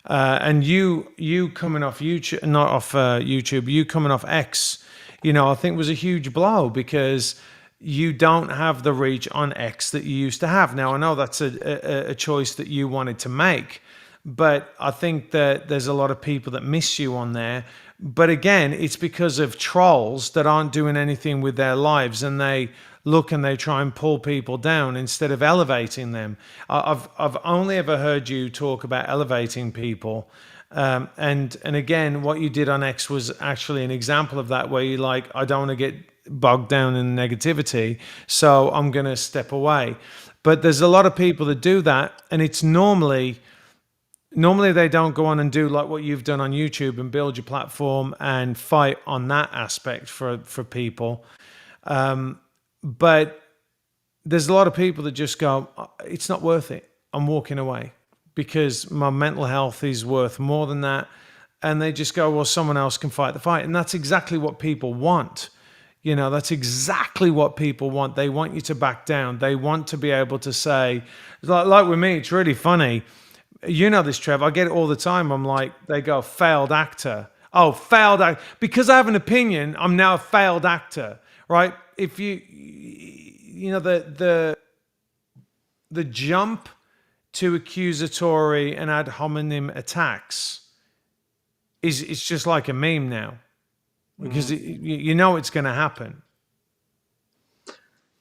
And you coming off YouTube, not off YouTube, you coming off X, I think was a huge blow because you don't have the reach on X that you used to have. Now, I know that's a choice that you wanted to make, but I think that there's a lot of people that miss you on there. But again, it's because of trolls that aren't doing anything with their lives, and they look and they try and pull people down instead of elevating them. I've only ever heard you talk about elevating people, and again, what you did on X was actually an example of that, where you're like, I don't want to get bogged down in negativity, so I'm going to step away. But there's a lot of people that do that, and it's normally they don't go on and do like what you've done on YouTube and build your platform and fight on that aspect for people. But there's a lot of people that just go, it's not worth it. I'm walking away because my mental health is worth more than that. And they just go, well, someone else can fight the fight. And that's exactly what people want. That's exactly what people want. They want you to back down. They want to be able to say, like with me, it's really funny. You know this, Trev. I get it all the time. I'm like, they go, failed actor. Oh, failed actor. Because I have an opinion, I'm now a failed actor, right? If the jump to accusatory and ad hominem attacks is it's just like a meme now, because you know it's going to happen.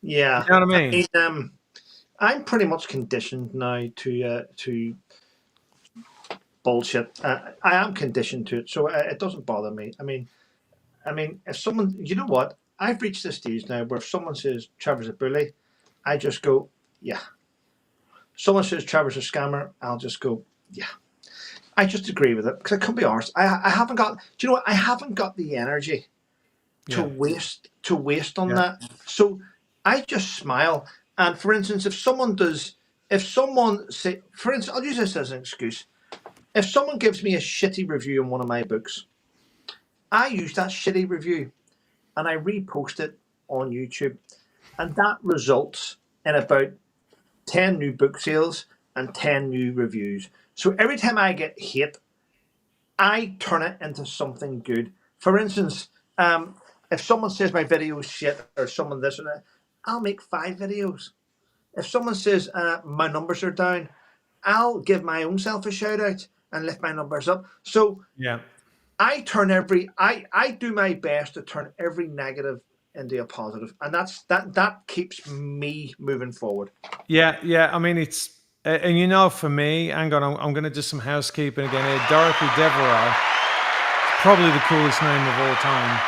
Yeah, You know what I mean? I'm pretty much conditioned now to bullshit. I am conditioned to it, so it doesn't bother me. I mean, if someone, you know what, I've reached this stage now where if someone says Trevor's a bully, I just go, yeah. Someone says Trevor's a scammer, I'll just go, yeah. I just agree with it because I couldn't be arsed. I haven't got. Do you know what? I haven't got the energy to Yeah. waste on Yeah. that. So I just smile. And for instance, if someone say, for instance, I'll use this as an excuse. If someone gives me a shitty review on one of my books, I use that shitty review and I repost it on YouTube, and that results in about 10 new book sales and 10 new reviews. So every time I get hate, I turn it into something good. For instance, if someone says my video is shit or someone this or that, I'll make 5 videos. If someone says my numbers are down, I'll give my own self a shout out and lift my numbers up. So Yeah. I do my best to turn every negative into a positive, and that keeps me moving forward. Yeah. Yeah. I mean, it's, and you know, for me, hang on, I'm going to do some housekeeping again here. Dorothy Devereux, probably the coolest name of all time.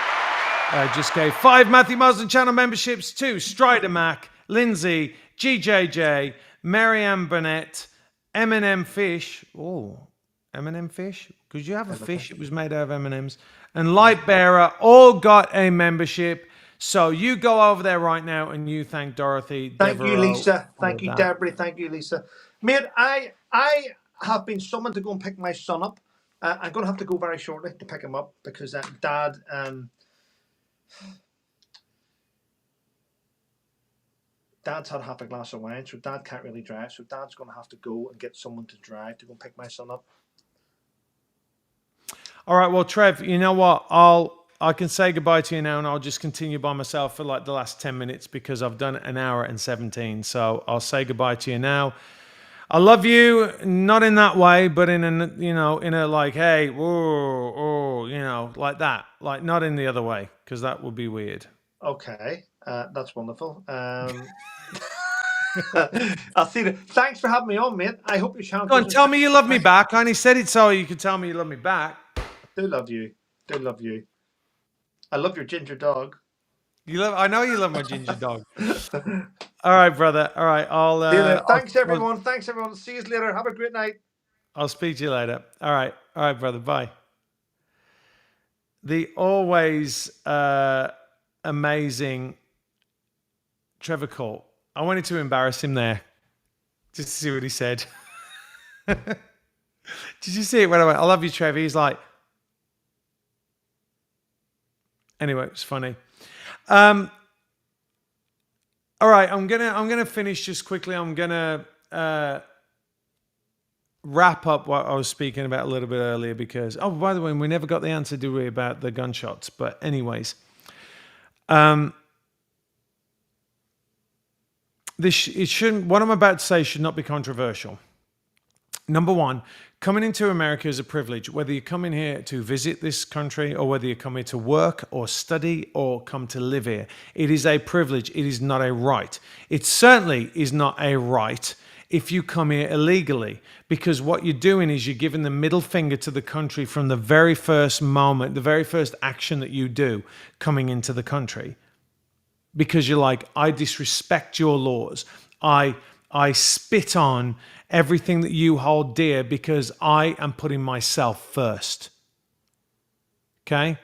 Just gave 5 Matthew Mosley channel memberships to Strider Mac, Lindsay, GJJ, Marianne Burnett, M&M Fish. Oh, M&M Fish? Could you have a fish that was made out of M&Ms? And Lightbearer all got a membership. So you go over there right now and you thank Dorothy Thank you, Devereux Lisa. for Thank you, that. Deborah. Thank you, Lisa. Mate, I have been summoned to go and pick my son up. I'm going to have to go very shortly to pick him up because Dad's had half a glass of wine, so Dad can't really drive. So Dad's going to have to go and get someone to drive to go and pick my son up. All right, well, Trev, you know what? I can say goodbye to you now, and I'll just continue by myself for like the last 10 minutes because I've done an hour and 17. So I'll say goodbye to you now. I love you, not in that way, but in a like, hey, whoa, like that, like not in the other way, because that would be weird. Okay, that's wonderful. I'll see you. Thanks for having me on, mate. I hope your channel. Go on, tell me you love me back. I only said it so you could tell me you love me back. Do love you. Do love you. I love your ginger dog. I know you love my ginger dog. All right, brother. All right, Thanks, everyone. Thanks, everyone. See you later. Have a great night. I'll speak to you later. All right, brother. Bye. The always amazing Trevor Coult. I wanted to embarrass him there, just to see what he said. Did you see it when I went, I love you, Trevor? He's like, anyway, it was funny. All right, I'm gonna finish just quickly. I'm gonna wrap up what I was speaking about a little bit earlier because, oh, by the way, we never got the answer, do we, about the gunshots? But anyways, what I'm about to say should not be controversial. Number one, coming into America is a privilege, whether you come in here to visit this country or whether you come here to work or study or come to live here. It is a privilege. It is not a right. It certainly is not a right if you come here illegally, because what you're doing is you're giving the middle finger to the country from the very first moment, the very first action that you do coming into the country. Because you're like, I disrespect your laws. I spit on everything that you hold dear because I am putting myself first. Okay?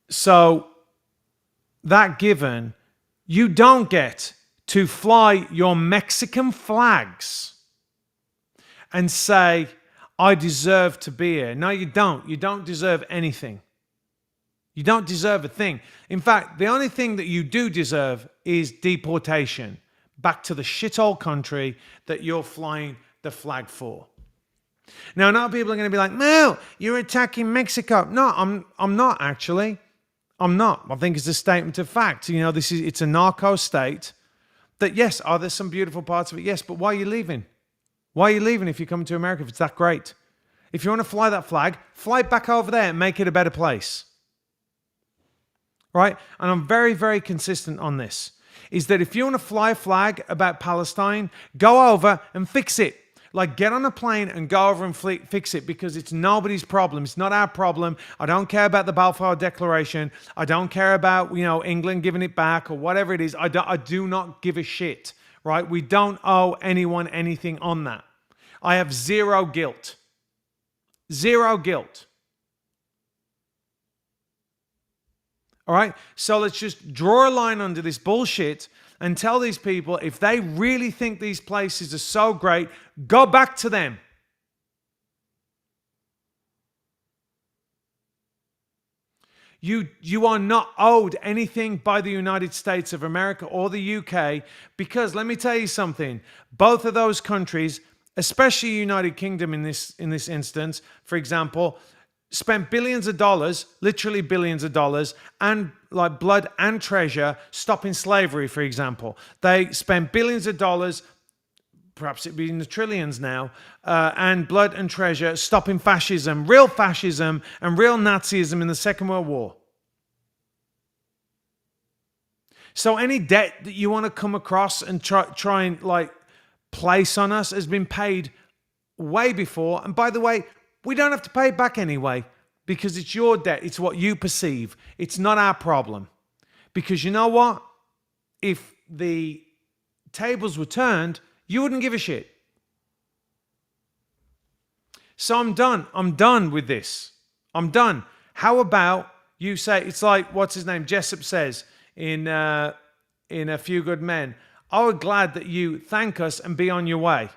So, that given, you don't get to fly your Mexican flags and say, I deserve to be here. No, you don't. You don't deserve anything. You don't deserve a thing. In fact, the only thing that you do deserve is deportation back to the shithole country that you're flying the flag for. Now, not people are going to be like, no, you're attacking Mexico. No, I'm not actually. I'm not. I think it's a statement of fact. You know, it's a narco state that, yes, are there some beautiful parts of it? Yes, but why are you leaving? Why are you leaving if you're coming to America if it's that great? If you want to fly that flag, fly it back over there and make it a better place. Right? And I'm very, very consistent on this. Is that if you want to fly a flag about Palestine, go over and fix it. Like, get on a plane and go over and fix it, because it's nobody's problem. It's not our problem. I don't care about the Balfour Declaration. I don't care about, England giving it back or whatever it is. I do not give a shit, right? We don't owe anyone anything on that. I have zero guilt. Zero guilt. All right? So let's just draw a line under this bullshit and tell these people, if they really think these places are so great, go back to them. You are not owed anything by the United States of America or the UK, because let me tell you something, both of those countries, especially United Kingdom in this instance, for example, spent billions of dollars, literally billions of dollars, and like blood and treasure stopping slavery, for example. They spent billions of dollars, perhaps it'd be in the trillions now, and blood and treasure stopping fascism and real Nazism in the Second World War. So any debt that you want to come across and try and like place on us has been paid way before. And by the way, we don't have to pay it back anyway, because it's your debt. It's what you perceive. It's not our problem. Because you know what? If the tables were turned, you wouldn't give a shit. So I'm done. I'm done with this. I'm done. How about you say, it's like, what's his name? Jessup says in A Few Good Men, "I would glad that you thank us and be on your way."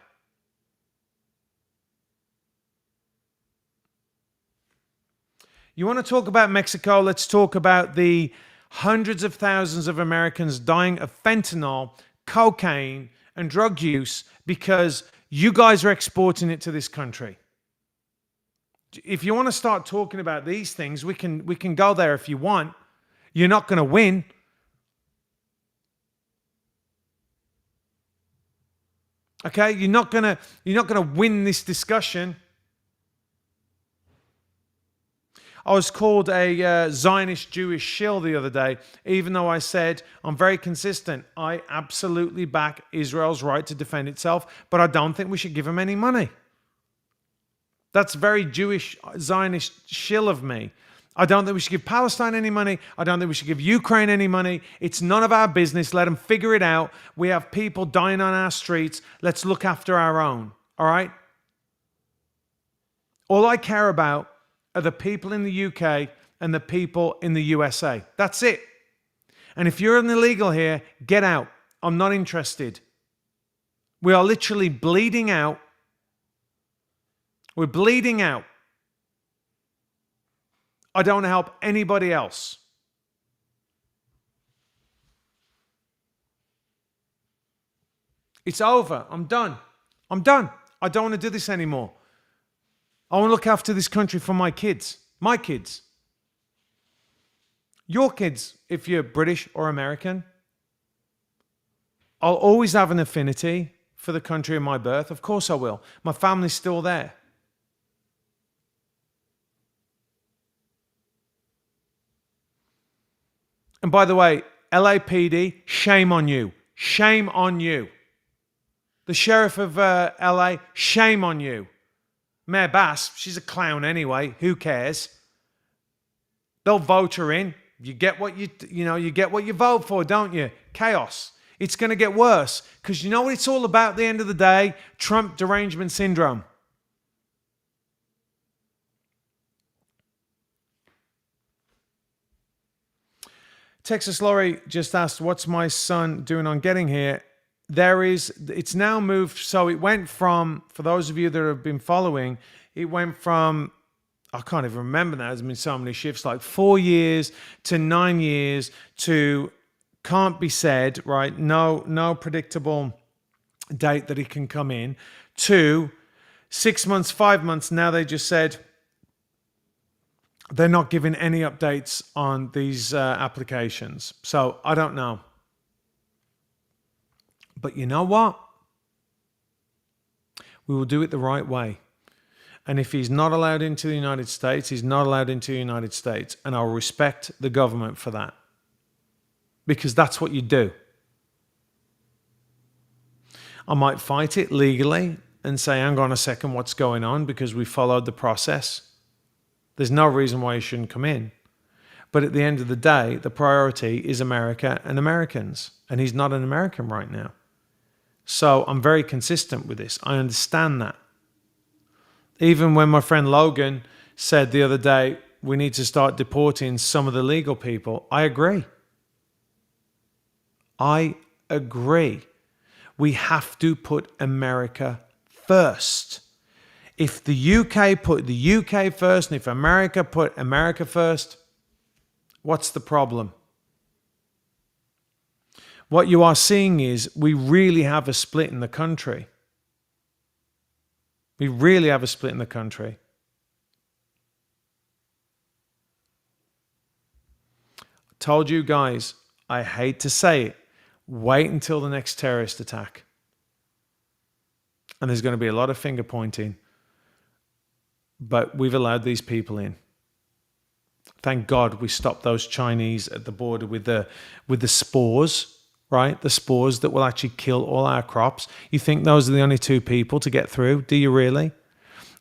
You want to talk about Mexico? Let's talk about the hundreds of thousands of Americans dying of fentanyl, cocaine, and drug use because you guys are exporting it to this country. If you want to start talking about these things, we can go there if you want. You're not going to win. Okay? You're not going to win this discussion. I was called a Zionist Jewish shill the other day, even though I said I'm very consistent. I absolutely back Israel's right to defend itself, but I don't think we should give them any money. That's very Jewish Zionist shill of me. I don't think we should give Palestine any money. I don't think we should give Ukraine any money. It's none of our business. Let them figure it out. We have people dying on our streets. Let's look after our own. All right? All I care about are the people in the UK and the people in the USA. That's it. And if you're an illegal here, get out. I'm not interested. We are literally bleeding out. We're bleeding out. I don't want to help anybody else. It's over. I'm done. I'm done. I don't want to do this anymore. I want to look after this country for my kids. My kids. Your kids, if you're British or American. I'll always have an affinity for the country of my birth. Of course I will. My family's still there. And by the way, LAPD, shame on you. Shame on you. The sheriff of LA, shame on you. Mayor Bass, she's a clown anyway. Who cares? They'll vote her in. You get what you get what you vote for, don't you? Chaos. It's going to get worse because you know what it's all about at the end of the day? Trump derangement syndrome. Texas Laurie just asked, what's my son doing on getting here? It's now moved, so it went from, for those of you that have been following, it went from, I can't even remember now, there's been so many shifts, like 4 years to 9 years to can't be said, right? No predictable date that he can come in, to 6 months, 5 months, now they just said, they're not giving any updates on these applications. So I don't know. But you know what? We will do it the right way. And if he's not allowed into the United States, he's not allowed into the United States. And I'll respect the government for that. Because that's what you do. I might fight it legally and say, hang on a second, what's going on? Because we followed the process. There's no reason why he shouldn't come in. But at the end of the day, the priority is America and Americans. And he's not an American right now. So I'm very consistent with this. I understand that. Even when my friend Logan said the other day, we need to start deporting some of the legal people, I agree. I agree. We have to put America first. If the UK put the UK first, and if America put America first, what's the problem? What you are seeing is we really have a split in the country. We really have a split in the country. I told you guys, I hate to say it, wait until the next terrorist attack. And there's going to be a lot of finger pointing. But we've allowed these people in. Thank God we stopped those Chinese at the border with the spores, right? The spores that will actually kill all our crops. You think those are the only two people to get through? Do you really?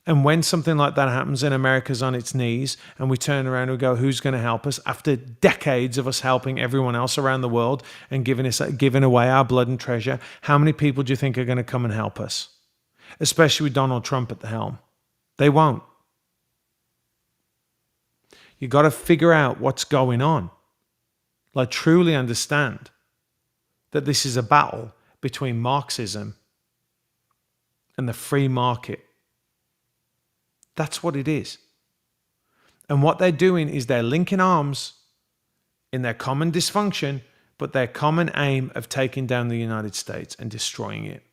And when something like that happens and America's on its knees and we turn around and we go, who's going to help us? After decades of us helping everyone else around the world and giving away our blood and treasure, how many people do you think are going to come and help us? Especially with Donald Trump at the helm. They won't. You got to figure out what's going on. Like, truly understand that this is a battle between Marxism and the free market. That's what it is. And what they're doing is they're linking arms in their common dysfunction, but their common aim of taking down the United States and destroying it.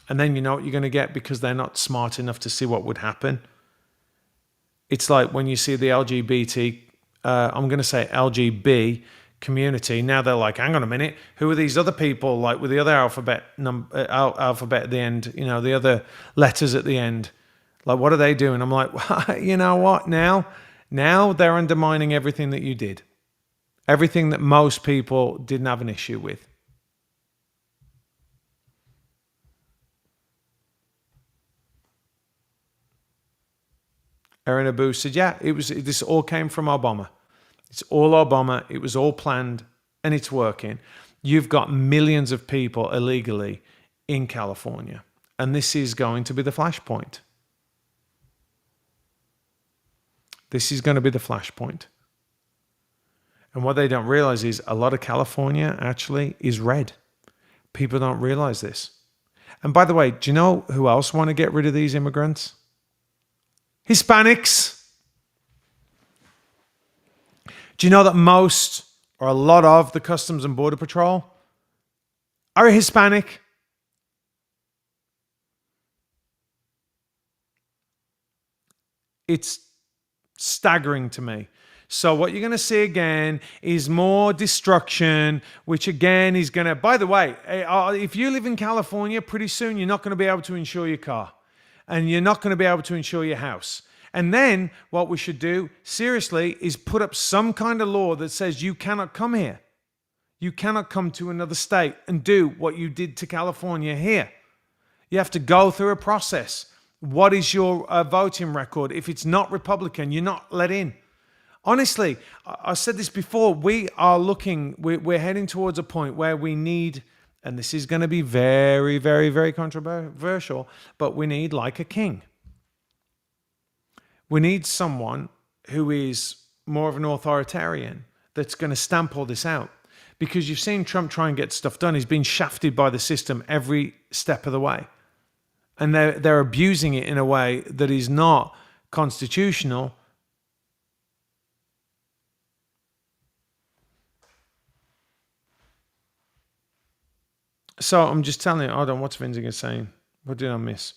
And then you know what you're going to get because they're not smart enough to see what would happen. It's like when you see the LGBT, I'm going to say LGB community. Now they're like, hang on a minute, who are these other people like with the other alphabet at the end, you know, the other letters at the end? Like, what are they doing? I'm like, well, you know what? Now they're undermining everything that you did. Everything that most people didn't have an issue with. Erin Abu said, yeah, this all came from Obama. It's all Obama. It was all planned and it's working. You've got millions of people illegally in California. And this is going to be the flashpoint. This is going to be the flashpoint. And what they don't realize is a lot of California actually is red. People don't realize this. And by the way, do you know who else want to get rid of these immigrants? Hispanics. Do you know that most or a lot of the Customs and Border Patrol are Hispanic? It's staggering to me. So what you're going to see again is more destruction, which again is going to, by the way, if you live in California, pretty soon you're not going to be able to insure your car. And you're not going to be able to insure your house. And then what we should do, seriously, is put up some kind of law that says you cannot come here. You cannot come to another state and do what you did to California here. You have to go through a process. What is your voting record? If it's not Republican, you're not let in. Honestly, I said this before, we're heading towards a point where we need, and this is going to be very, very, very controversial, but we need like a king. We need someone who is more of an authoritarian that's going to stamp all this out. Because you've seen Trump try and get stuff done. He's been shafted by the system every step of the way. And they're abusing it in a way that is not constitutional. So I'm just telling you, hold on, what's Vinziger saying? What did I miss?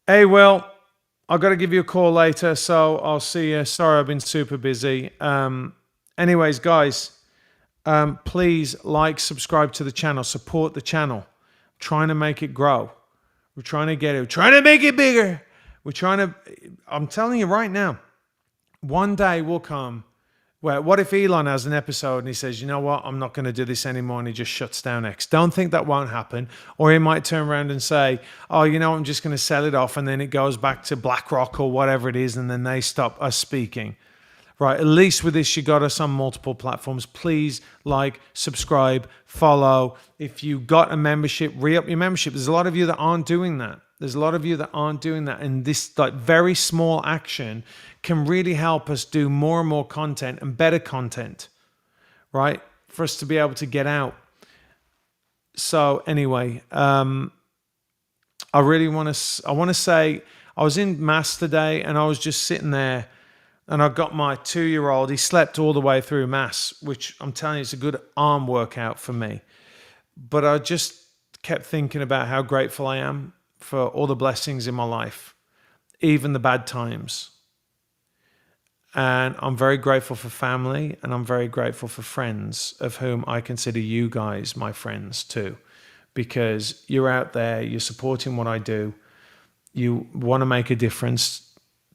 Hey, well, I've got to give you a call later, so I'll see you. Sorry, I've been super busy. Anyways, guys, please like, subscribe to the channel, support the channel. I'm trying to make it grow. We're trying to get it. We're trying to make it bigger. I'm telling you right now, one day will come where, what if Elon has an episode and he says, you know what, I'm not going to do this anymore, and he just shuts down X. Don't think that won't happen. Or he might turn around and say, oh, you know, I'm just going to sell it off, and then it goes back to BlackRock or whatever it is, and then they stop us speaking. Right, at least with this, you got us on multiple platforms. Please like, subscribe, follow. If you got a membership, re-up your membership. There's a lot of you that aren't doing that. And this like very small action can really help us do more and more content and better content, right? For us to be able to get out. So anyway, I want to say, I was in Mass today and I was just sitting there, and I got my 2-year-old. He slept all the way through Mass, which I'm telling you, it's a good arm workout for me. But I just kept thinking about how grateful I am for all the blessings in my life, even the bad times. And I'm very grateful for family, and I'm very grateful for friends, of whom I consider you guys my friends too, because you're out there, you're supporting what I do, you want to make a difference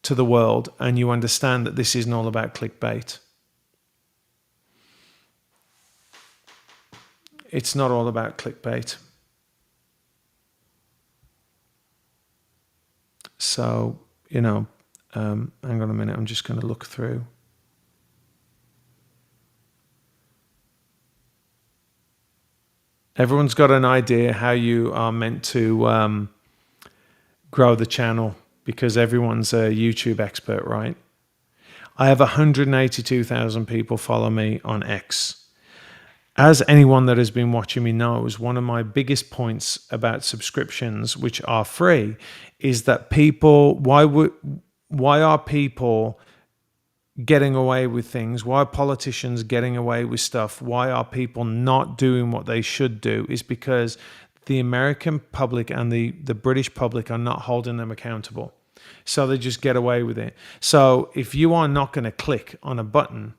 to the world, and you understand that this isn't all about clickbait. It's not all about clickbait. So, you know, hang on a minute, I'm just going to look through. Everyone's got an idea how you are meant to grow the channel, because everyone's a YouTube expert, right? I have 182,000 people follow me on X. As anyone that has been watching me knows, one of my biggest points about subscriptions, which are free, is that people, why are people getting away with things? Why are politicians getting away with stuff? Why are people not doing what they should do? Is because the American public and the British public are not holding them accountable. So they just get away with it. So if you are not going to click on a button,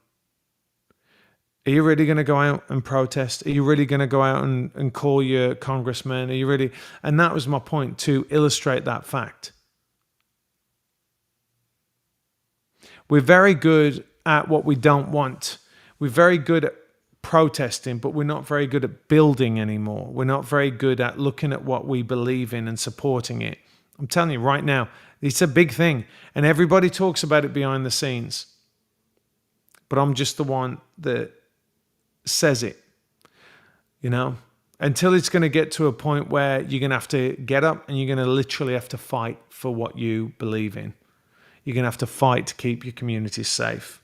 are you really going to go out and protest? Are you really going to go out and call your congressman? Are you really? And that was my point, to illustrate that fact. We're very good at what we don't want. We're very good at protesting, but we're not very good at building anymore. We're not very good at looking at what we believe in and supporting it. I'm telling you right now, it's a big thing, and everybody talks about it behind the scenes. But I'm just the one that says it, you know, until it's going to get to a point where you're going to have to get up and you're going to literally have to fight for what you believe in. You're going to have to fight to keep your community safe.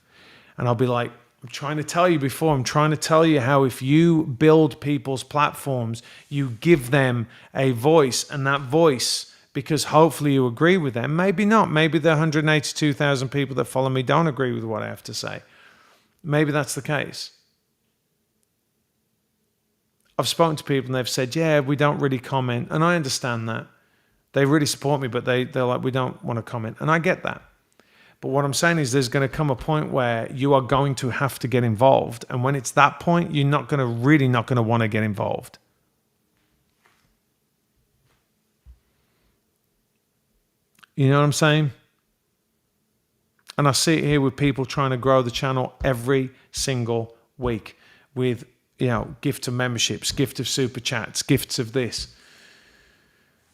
And I'll be like, I'm trying to tell you before, I'm trying to tell you how if you build people's platforms, you give them a voice, and that voice, because hopefully you agree with them, maybe not, maybe the 182,000 people that follow me don't agree with what I have to say. Maybe that's the case. I've spoken to people and they've said, yeah, we don't really comment. And I understand that. They really support me, but they're like, we don't want to comment. And I get that. But what I'm saying is there's going to come a point where you are going to have to get involved. And when it's that point, you're not going to want to get involved. You know what I'm saying? And I see it here with people trying to grow the channel every single week with, you know, gift of memberships, gift of super chats, gifts of this.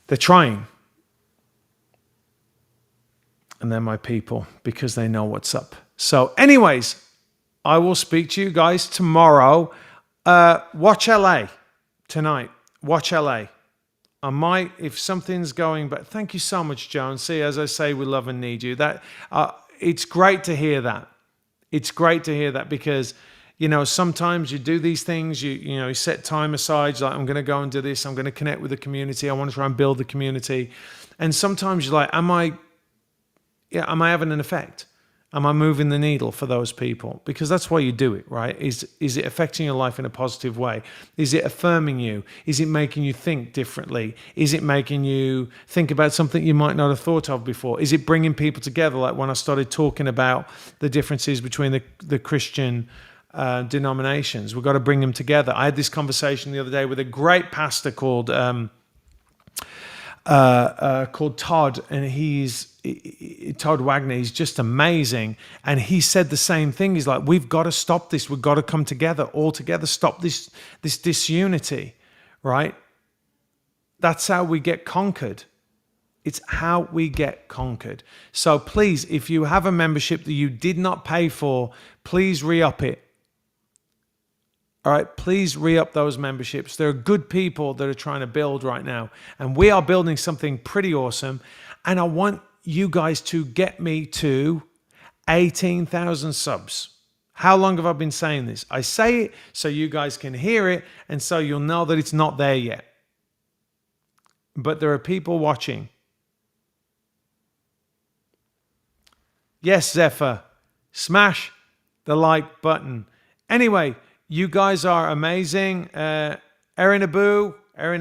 They're trying. And they're my people because they know what's up. So anyways, I will speak to you guys tomorrow. Watch LA tonight. Watch LA. I might, if something's going, but thank you so much, Joan. See, as I say, we love and need you. That it's great to hear that. It's great to hear that because, you know, sometimes you do these things, you know, you set time aside, you're like, I'm going to go and do this. I'm going to connect with the community. I want to try and build the community. And sometimes you're like, am I having an effect? Am I moving the needle for those people? Because that's why you do it, right? Is it affecting your life in a positive way? Is it affirming you? Is it making you think differently? Is it making you think about something you might not have thought of before? Is it bringing people together? Like when I started talking about the differences between the Christian denominations. We've got to bring them together. I had this conversation the other day with a great pastor called Todd, and he's Todd Wagner. He's just amazing, and he said the same thing. He's like, we've got to stop this. We've got to come together, all together, stop this disunity, right? That's how we get conquered. It's how we get conquered. So please, if you have a membership that you did not pay for, please re-up it. All right, please re-up those memberships. There are good people that are trying to build right now, and we are building something pretty awesome. And I want you guys to get me to 18,000 subs. How long have I been saying this? I say it so you guys can hear it, and so you'll know that it's not there yet. But there are people watching. Yes, Zephyr, smash the like button. Anyway, you guys are amazing. Erin Abu, I'm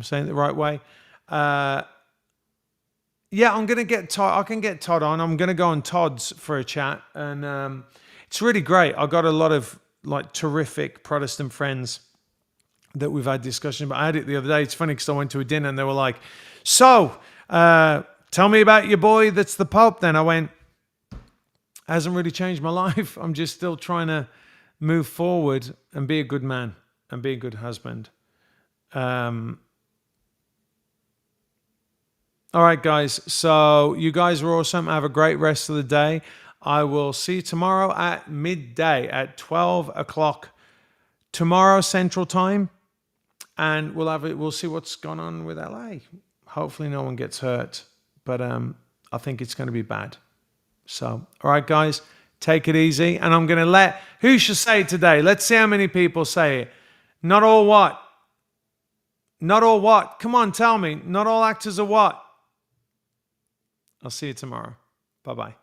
saying it the right way. Yeah, I'm going to get Todd. I can get Todd on. I'm going to go on Todd's for a chat. And it's really great. I got a lot of like terrific Protestant friends that we've had discussion about. I had it the other day. It's funny because I went to a dinner and they were like, so tell me about your boy that's the Pope then. I went, hasn't really changed my life. I'm just still trying to move forward and be a good man and be a good husband. All right, guys. So you guys are awesome. Have a great rest of the day. I will see you tomorrow at midday at 12 o'clock tomorrow Central Time. And we'll see what's going on with LA. Hopefully no one gets hurt. But I think it's going to be bad. So, all right, guys, take it easy. And I'm going to who should say it today? Let's see how many people say it. Not all what? Not all what? Come on, tell me. Not all actors are what? I'll see you tomorrow. Bye-bye.